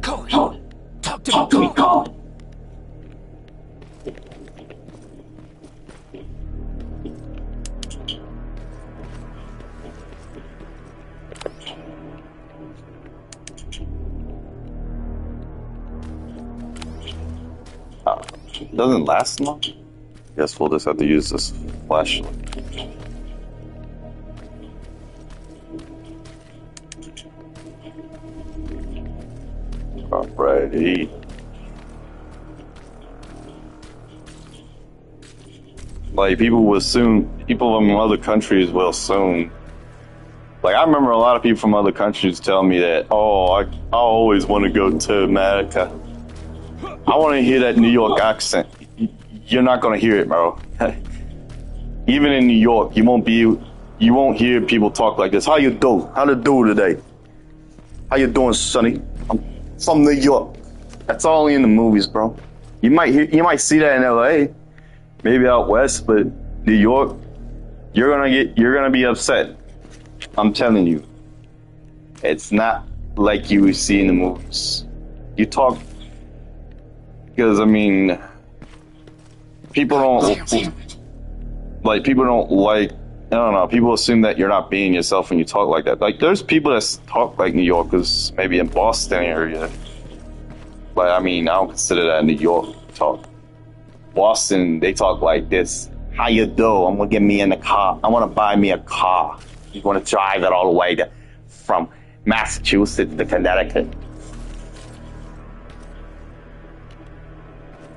Colin! Talk to me, Colin! doesn't last long. Guess we'll just have to use this flashlight. Alrighty. Like, people from other countries will assume. Like, I remember a lot of people from other countries tell me that, oh, I always want to go to America. I want to hear that New York accent. You're not going to hear it, bro. Even in New York, you won't hear people talk like this. How you do? How to do today? How you doing, Sonny? I'm from New York. That's only in the movies, bro. You might see that in LA, maybe out west, but New York, you're gonna be upset. I'm telling you, it's not like you see in the movies. You talk, because I mean, people don't like. I don't know. People assume that you're not being yourself when you talk like that. Like, there's people that talk like New Yorkers, maybe in Boston area. But I mean, I don't consider that New York talk. Boston, they talk like this. How you do? I'm gonna get me in the car. I want to buy me a car. You want to drive it all the way from Massachusetts to Connecticut.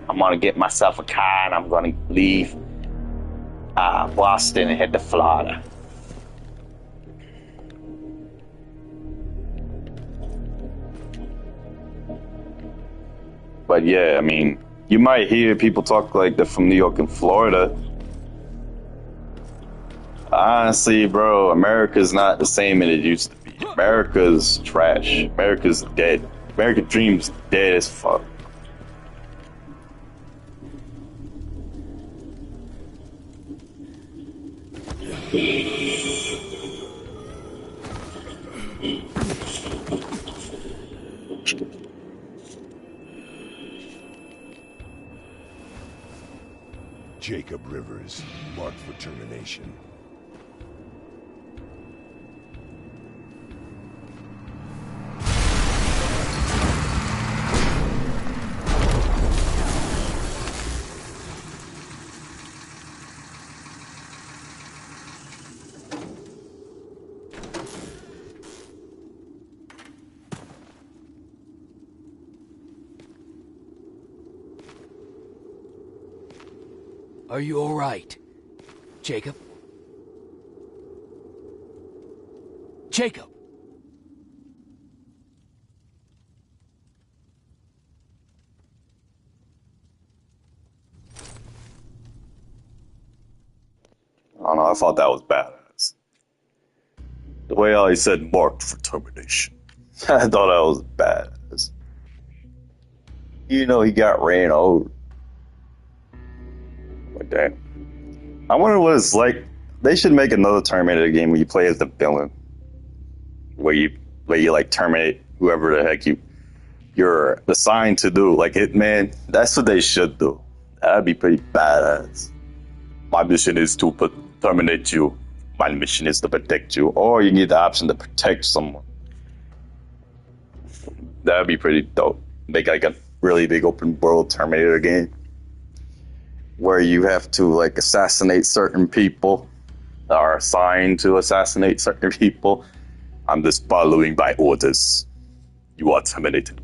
I'm gonna get myself a car and I'm gonna leave Boston and head to Florida. But yeah, I mean, you might hear people talk like that from New York and Florida. Honestly, bro, America's not the same as it used to be. America's trash. America's dead. American dream's dead as fuck. Jacob Rivers, marked for termination. Are you all right, Jacob? Jacob! I don't know, I thought that was badass. The way I said marked for termination. I thought that was badass. You know, he got ran over. Like that. I wonder what it's like. They should make another Terminator game where you play as the villain. Where you like terminate whoever the heck you're assigned to do. Like Hitman. That's what they should do. That'd be pretty badass. My mission is to terminate you. My mission is to protect you. Or you need the option to protect someone. That'd be pretty dope. Make like a really big open world Terminator game where you have to like assassinate certain people, are assigned to assassinate certain people. I'm just following by orders. You are terminated.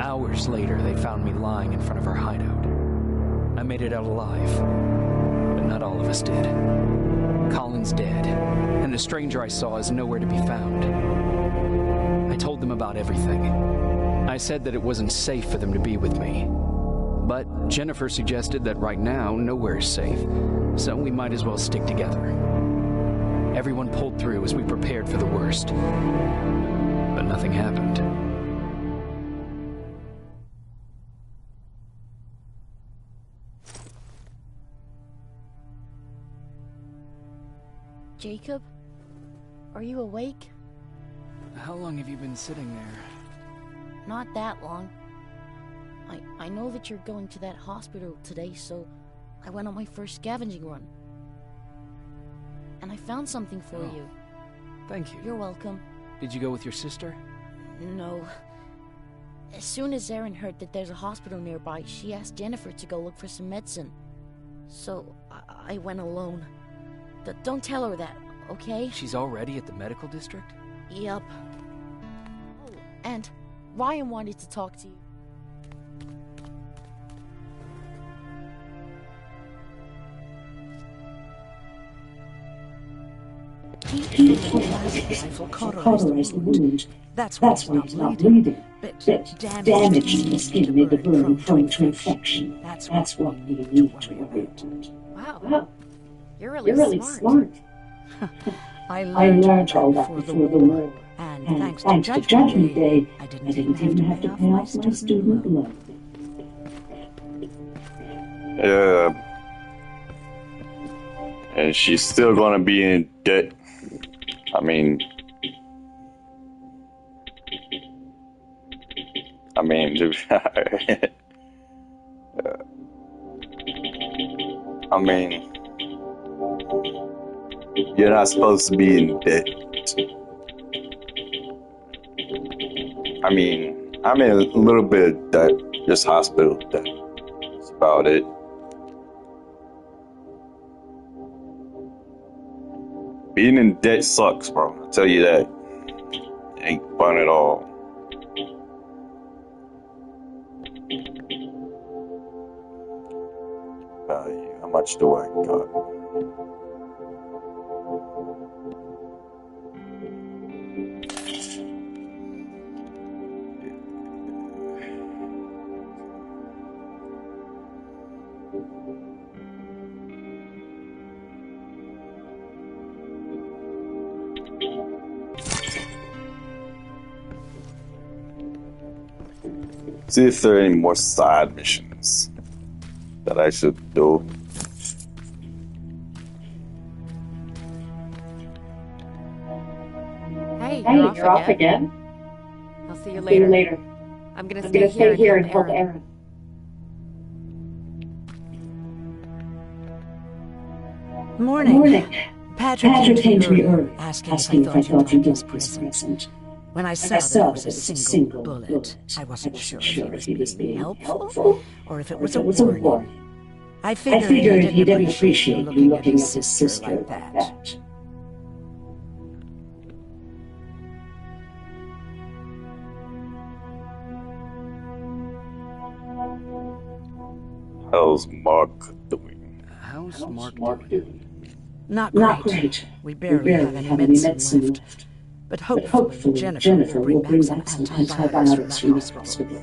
Hours later, they found me lying in front of our hideout. I made it out alive, but not all of us did. Colin's dead, and the stranger I saw is nowhere to be found. I told them about everything. I said that it wasn't safe for them to be with me. But Jennifer suggested that right now, nowhere is safe, so we might as well stick together. Everyone pulled through as we prepared for the worst. But nothing happened. Jacob? Are you awake? How long have you been sitting there? Not that long. I know that you're going to that hospital today, so I went on my first scavenging run. And I found something for you. Thank you. You're welcome. Did you go with your sister? No. As soon as Erin heard that there's a hospital nearby, she asked Jennifer to go look for some medicine. So, I went alone. Don't tell her that, okay? She's already at the medical district? Yup. Oh, and Ryan wanted to talk to you. He rifle cauterized the wound. That's why he's not bleeding. But damage in the skin made the burn prone to infection. That's what we need to worry about. Wow. You're really smart. I learned all that before the war. And thanks to Judgment Day, I didn't even have to pay off my student loan. Yeah. And she's still gonna be in debt. I mean, you're not supposed to be in debt. I'm in a little bit of debt, just hospital debt. That's about it. Being in debt sucks, bro. I'll tell you that. It ain't fun at all. How much do I got? See if there are any more side missions that I should do. Hey, you're off again? I'll see you later. I'm gonna stay here and help Erin. Morning. Patrick came to me early, asking if I thought you'd be present. When I saw that it was a single bullet, I wasn't sure if he was being helpful or if it was a warning. I figured he didn't appreciate you looking at his sister like that. How's Mark doing? How's Mark doing? Not great. We barely have any medicine left. But hopefully Jennifer will bring back some antibiotics from the hospital.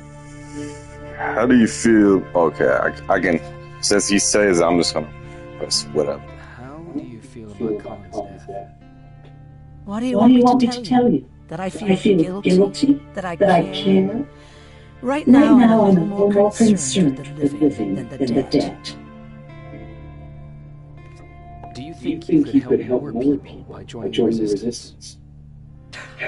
How do you feel? Okay, I can. Since he says, I'm just gonna press whatever. How do you feel about Colin's death? What do you want me to tell you? That I feel guilty? That I care? Right now I'm a little more concerned with the living than the dead. Do you think you could help more people by joining the resistance?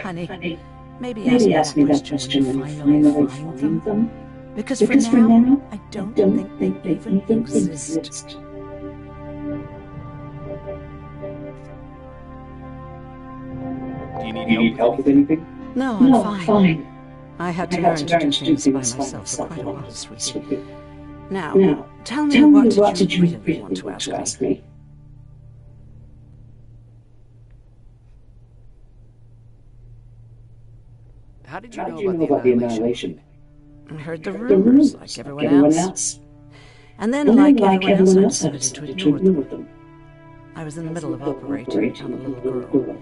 Honey, maybe ask me that question when you finally find them. Because for now, I don't think they even exist. Do you need help with anything? No, I'm fine. I had to learn to do things by myself for quite a while, sweetie. Now, tell me what did you really want to ask me? How did you know about the annihilation? I heard the rumors like everyone else. And then, like everyone else, I decided to ignore them. I was in the middle of operating on a little girl.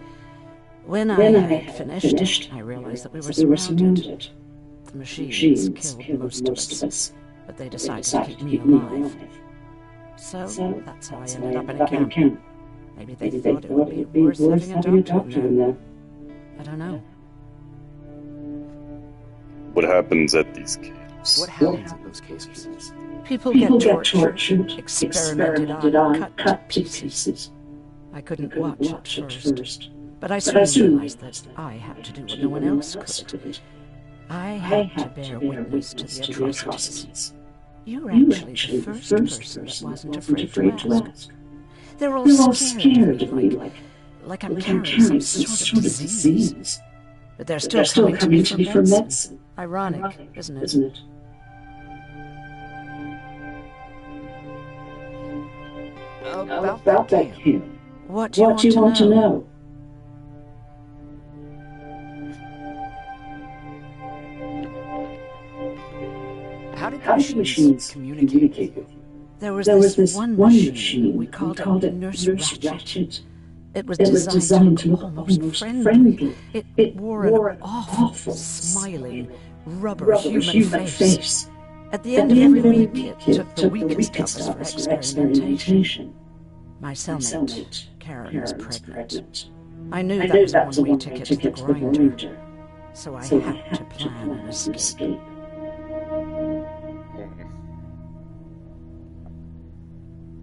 When I had finished, I realized that we were surrounded. The machines killed most of us, but they decided to keep me alive. So that's how I ended up in a camp. Maybe they thought it would be worth having a doctor in there. I don't know. What happens at these caves? What happens in those cases? People get tortured, experimented on, cut to pieces. I couldn't watch at first, but I soon realized that I had to do what no one else could. I had to bear witness to the atrocities. You were actually the first person that wasn't afraid to ask. They were all scared of me, like I'm carrying some sort of disease. But they're still coming to me for medicine. Ironic, isn't it? About that camp. What do you want to know? How did the machines communicate with you? There was this one machine. We called it Nurse Ratchet. It was designed to look almost friendly. It wore an awful, smiling, rubber human face. At the end of every week, it took the weakest of us for experimentation. My cellmate, Karen, was pregnant. I knew that was a one-way ticket to the grinder, so I had to plan an escape.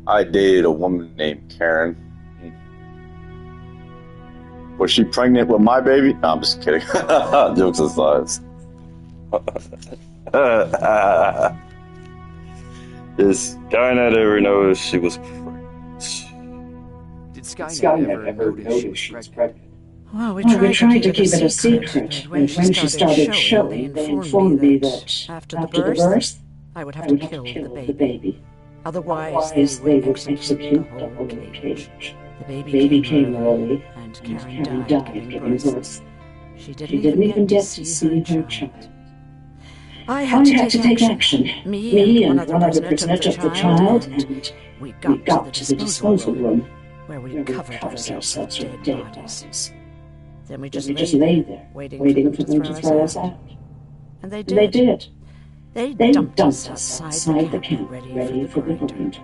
I dated a woman named Karen. Was she pregnant with my baby? No, I'm just kidding. Jokes aside. This guy not ever noticed she was pregnant. Did Skynet ever notice she was pregnant? Well, we tried to keep it a secret, but when she started showing, they informed me that after the birth, I would have to kill the baby. Otherwise, they would execute the whole cage. The baby came early, and Karen died giving birth. She didn't even get to see her child. I had to take action. Me and one other prisoner took the child, and we got to the disposal room, where we covered ourselves with dead bodies. Then we just lay there, waiting for them to throw us out. And they did. They dumped us outside the camp, ready for the grinder.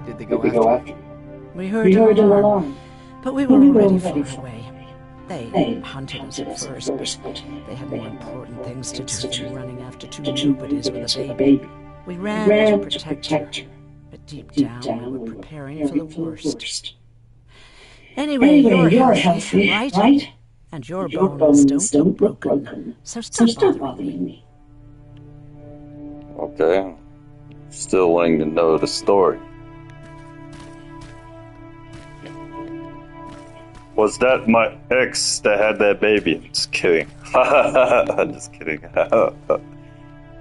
Did they go after you? We heard an alarm, but we were already far away. They hunted us at first, but they had more important things to do than running after two nobodies with a baby. We ran to protect her, but deep down we were preparing for the worst. Anyway, you're healthy, right? And your bones don't look broken, so stop bothering me. Okay. Still wanting to know the story. Was that my ex that had that baby? I'm just kidding. I'm just kidding.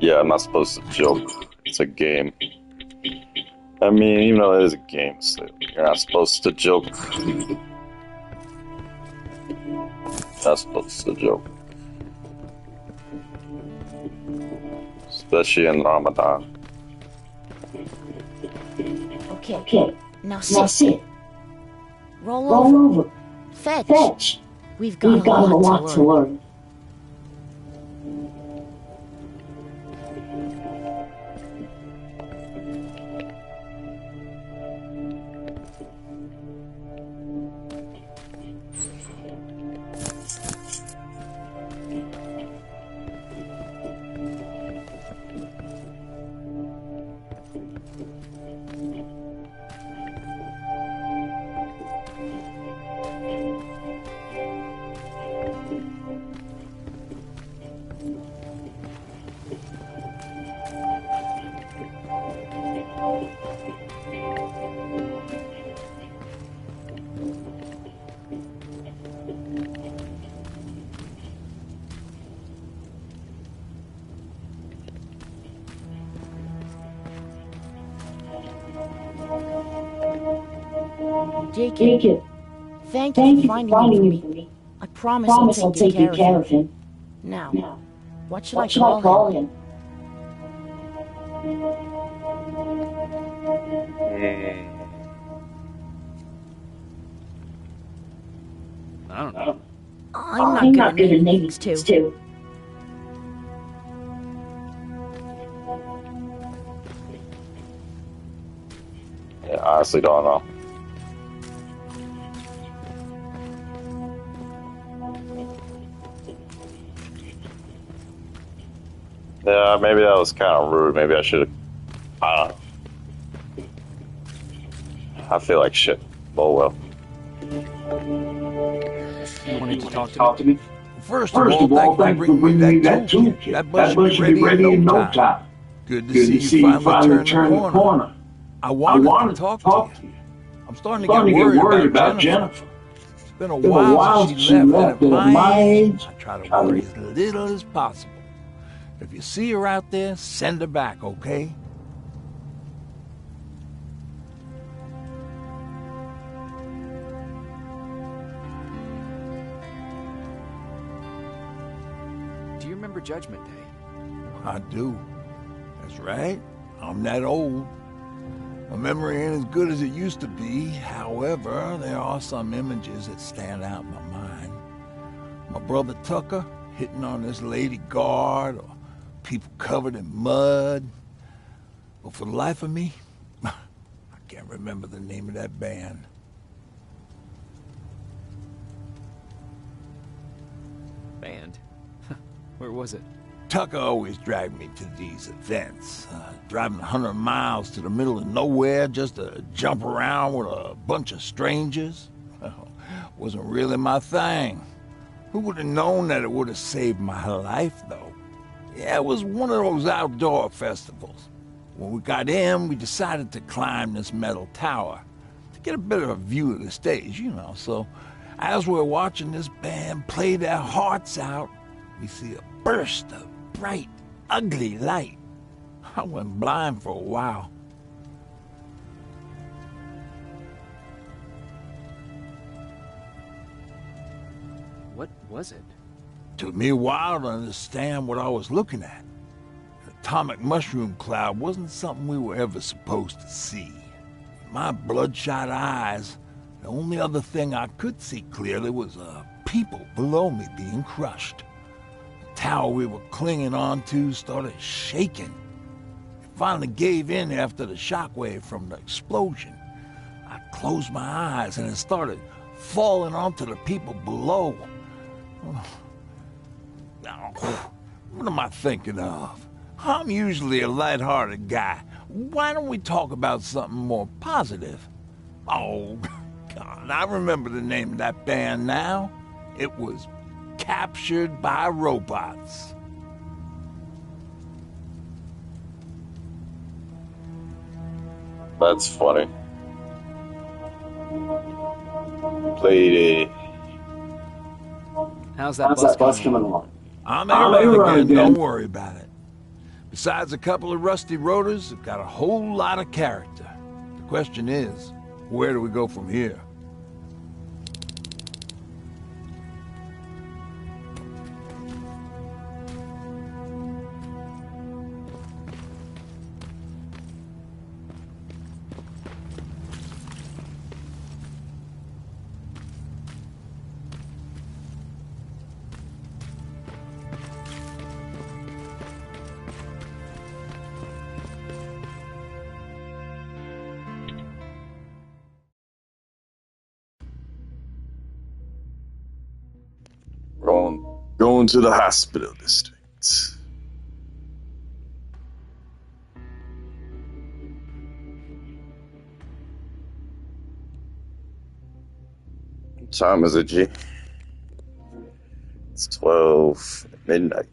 Yeah, I'm not supposed to joke. It's a game. I mean, even though it is a game, so you're not supposed to joke. Not supposed to joke. Especially in Ramadan. Okay. Now sit. Roll over. Fetch. We've got a lot to learn. Jacob, thank you for finding him for me. I promise I'll take good care of him. Now, what should I call him? I don't know. I'm not good at names too. Yeah, I honestly don't know. Yeah, maybe that was kind of rude. Maybe I should have. I don't know. I feel like shit. Oh well. You wanted to talk to me? First of all, thanks for bringing me that toolkit. That bus should be ready in no time. Good to see you finally turned the corner. I wanted to talk to you. I'm starting to get worried about Jennifer. It's been a while since she left, and at my age, I try to worry as little as possible. If you see her out there, send her back, okay? Do you remember Judgment Day? I do. That's right. I'm that old. My memory ain't as good as it used to be. However, there are some images that stand out in my mind. My brother Tucker hitting on this lady guard, or people covered in mud. But for the life of me, I can't remember the name of that band. Band? Where was it? Tucker always dragged me to these events, driving 100 miles to the middle of nowhere just to jump around with a bunch of strangers. Wasn't really my thing. Who would have known that it would have saved my life, though? Yeah, it was one of those outdoor festivals. When we got in, we decided to climb this metal tower to get a better view of the stage, you know. So as we're watching this band play their hearts out, we see a burst of bright, ugly light. I went blind for a while. What was it? Took me a while to understand what I was looking at. An atomic mushroom cloud wasn't something we were ever supposed to see. In my bloodshot eyes, the only other thing I could see clearly was people below me being crushed. Tower we were clinging onto started shaking. It finally gave in after the shockwave from the explosion. I closed my eyes and it started falling onto the people below. What am I thinking of? I'm usually a lighthearted guy. Why don't we talk about something more positive? Oh, God, I remember the name of that band now. It was Captured by Robots. That's funny. Played it. How's that bus coming along? I'm A-Rod again, don't worry about it. Besides a couple of rusty rotors, it's got a whole lot of character. The question is, where do we go from here? Going to the hospital district. What time is it, G? It's 12 midnight.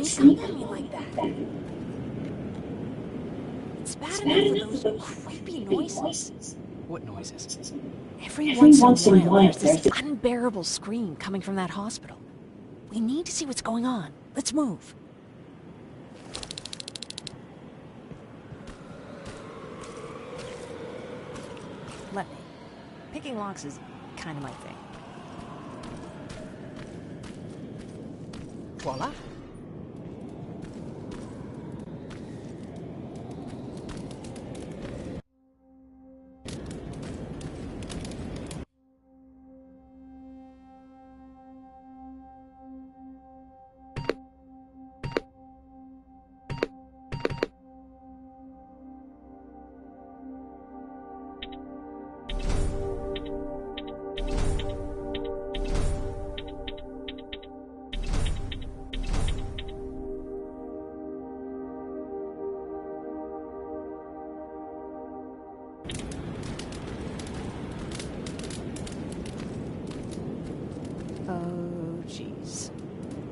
Sneak up on me like that. It's bad enough with those creepy noises. What noises? Every once in a while, there's this unbearable scream coming from that hospital. We need to see what's going on. Let's move. Let me. Picking locks is kind of my thing. Voila. Oh, jeez.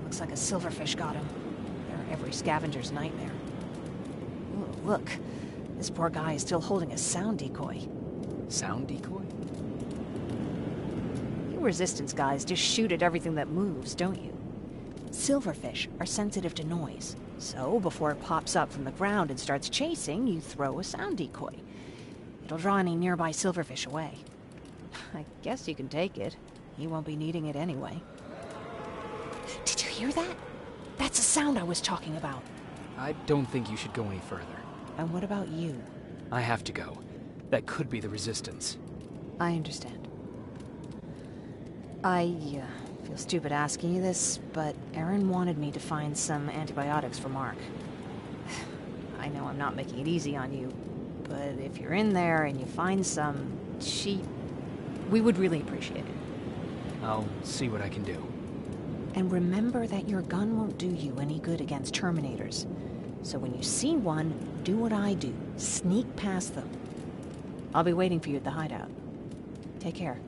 Looks like a silverfish got him. They're every scavenger's nightmare. Ooh, look. This poor guy is still holding a sound decoy. Sound decoy? You resistance guys just shoot at everything that moves, don't you? Silverfish are sensitive to noise. So, before it pops up from the ground and starts chasing, you throw a sound decoy. It'll draw any nearby silverfish away. I guess you can take it. He won't be needing it anyway. Did you hear that? That's the sound I was talking about. I don't think you should go any further. And what about you? I have to go. That could be the Resistance. I understand. I feel stupid asking you this, but Aaron wanted me to find some antibiotics for Mark. I know I'm not making it easy on you, but if you're in there and you find some cheap, we would really appreciate it. I'll see what I can do. And remember that your gun won't do you any good against Terminators. So when you see one, do what I do. Sneak past them. I'll be waiting for you at the hideout. Take care.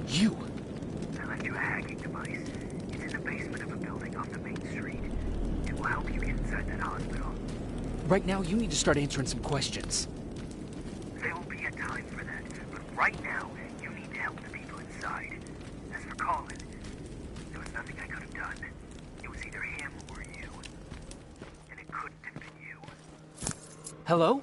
You! I left you a hacking device. It's in the basement of a building off the main street. It will help you get inside that hospital. Right now, you need to start answering some questions. There will be a time for that, but right now, you need to help the people inside. As for Colin, there was nothing I could have done. It was either him or you. And it couldn't have been you. Hello?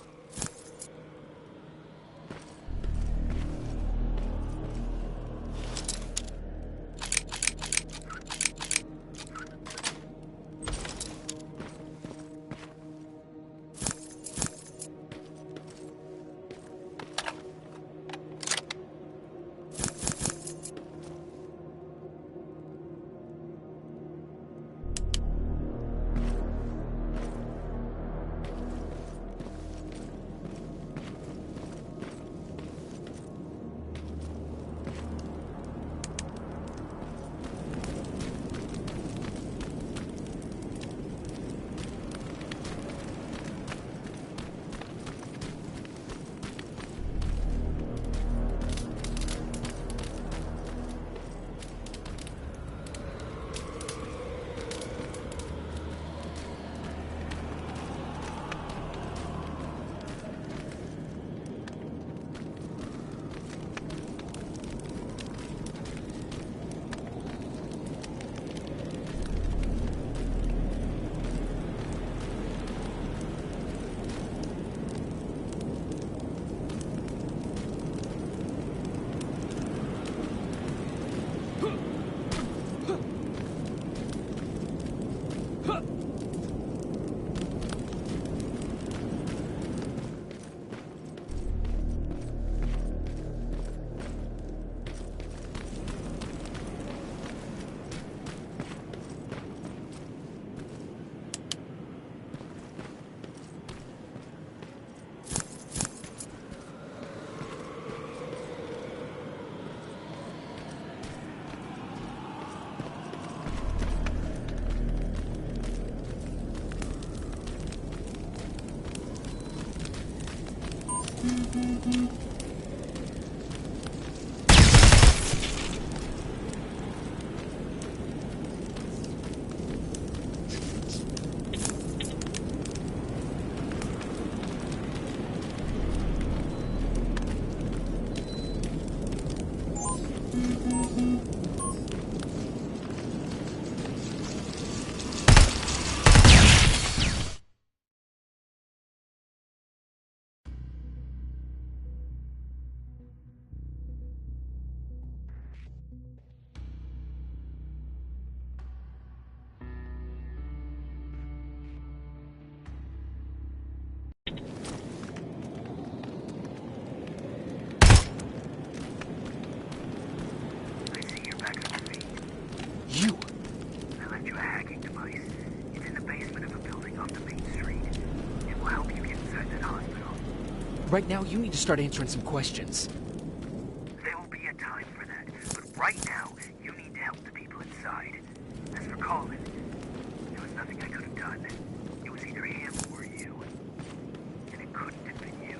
Right now, you need to start answering some questions. There will be a time for that, but right now, you need to help the people inside. As for Colin, there was nothing I could have done. It was either him or you. And it couldn't have been you.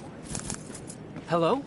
Hello?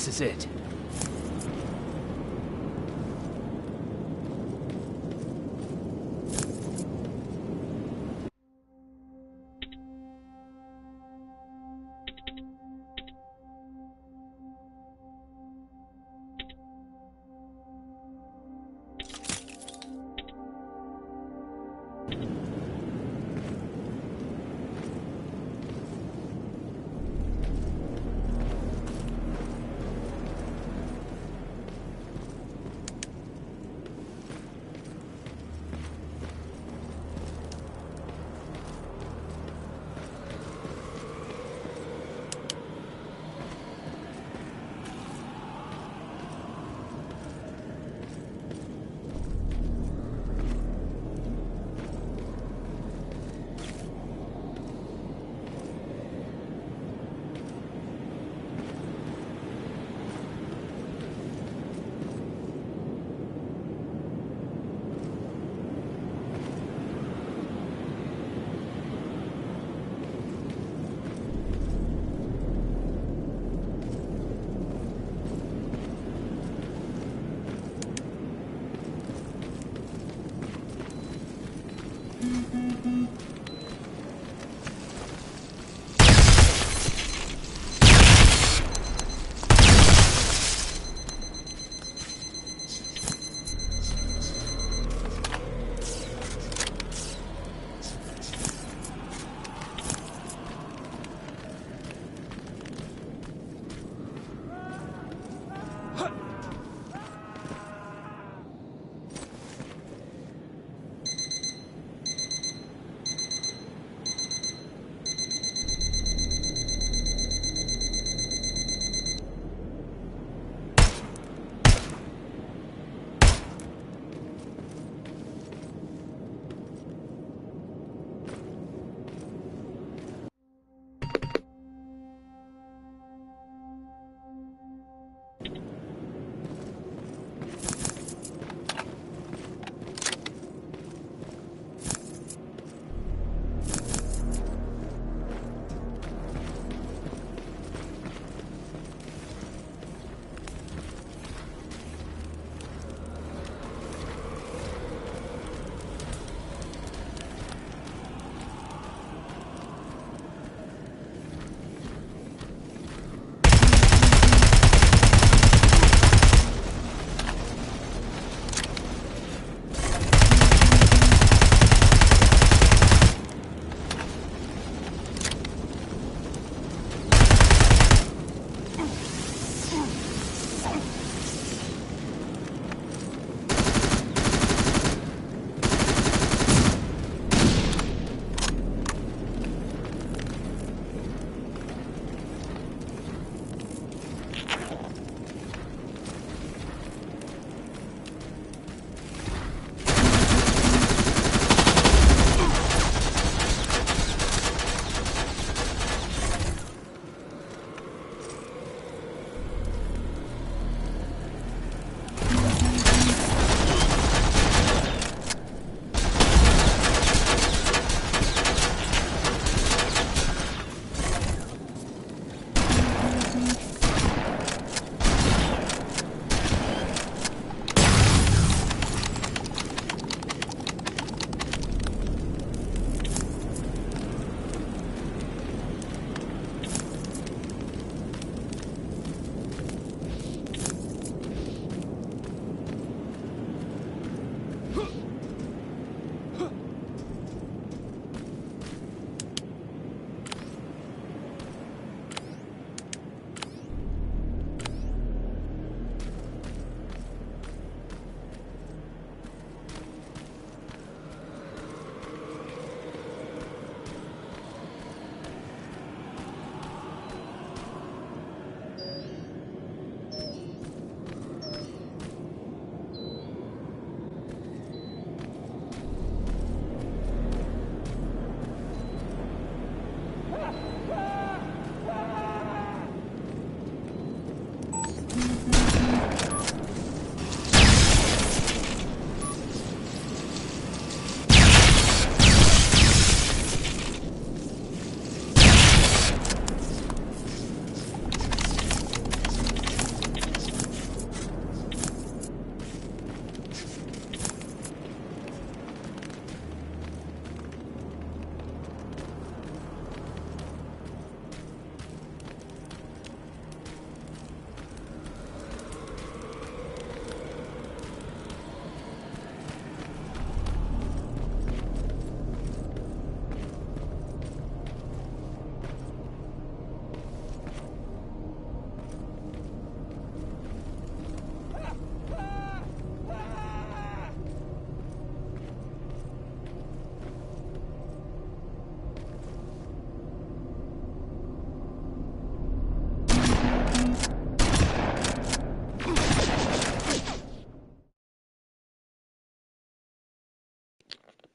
this is it.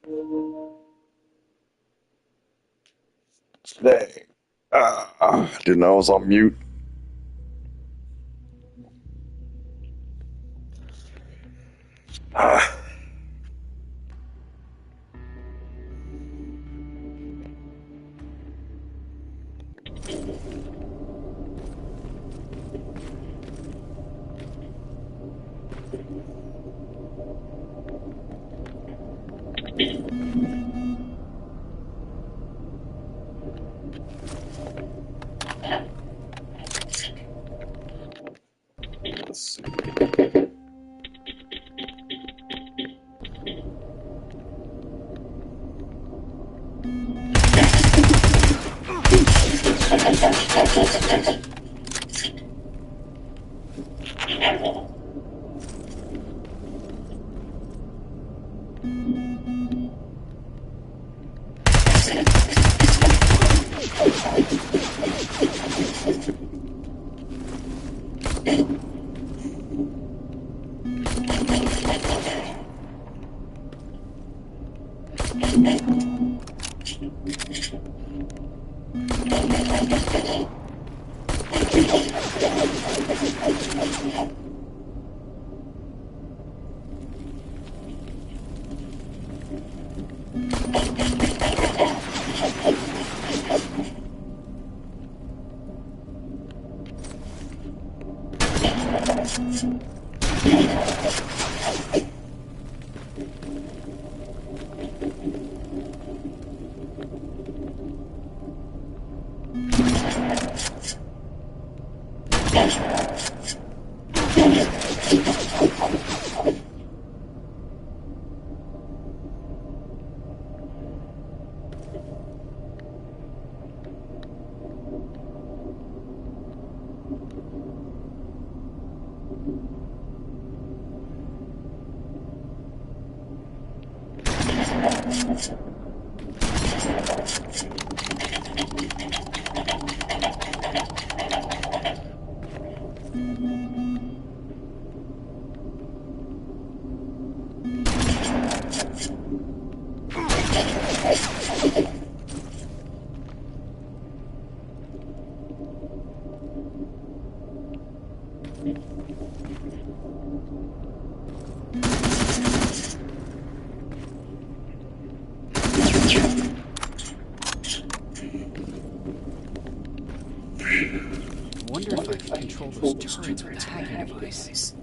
Dang. Didn't know I was on mute. Ah. Let's see. Wonder if I can control those turrets with the hacking device.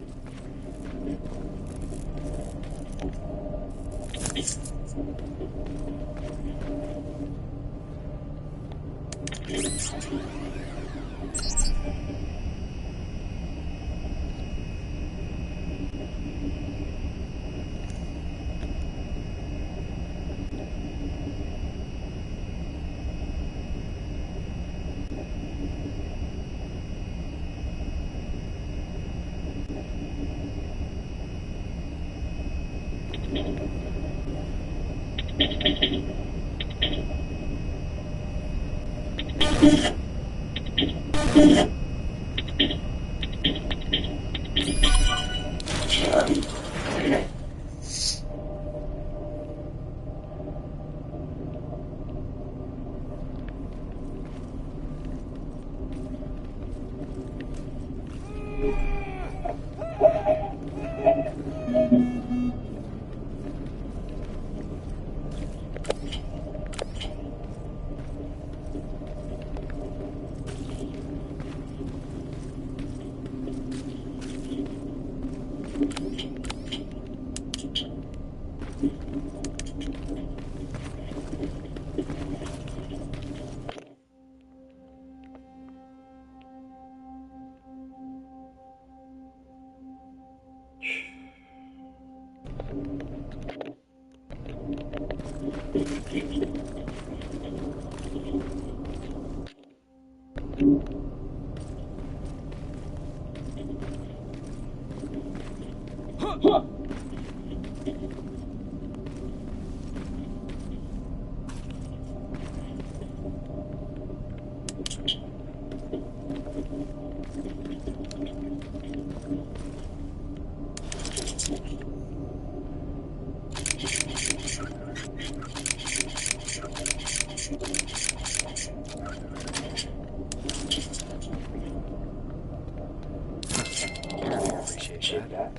Appreciate that.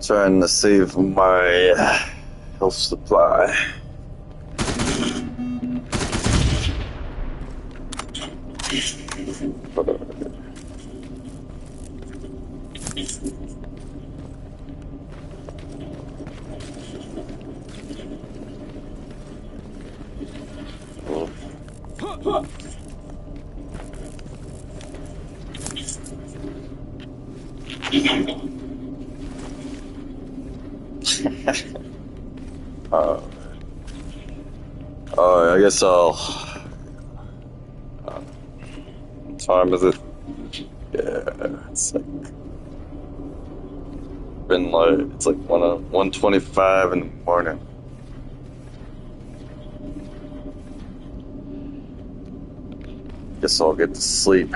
Trying to save my health supply. I guess I'll. What time is it? Yeah, it's like it's like 1:25 in the morning. Guess I'll get to sleep.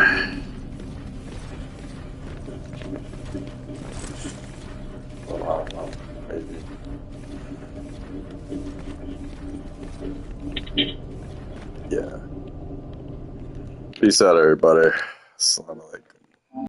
Yeah. Peace out, everybody. Assalamu alaikum.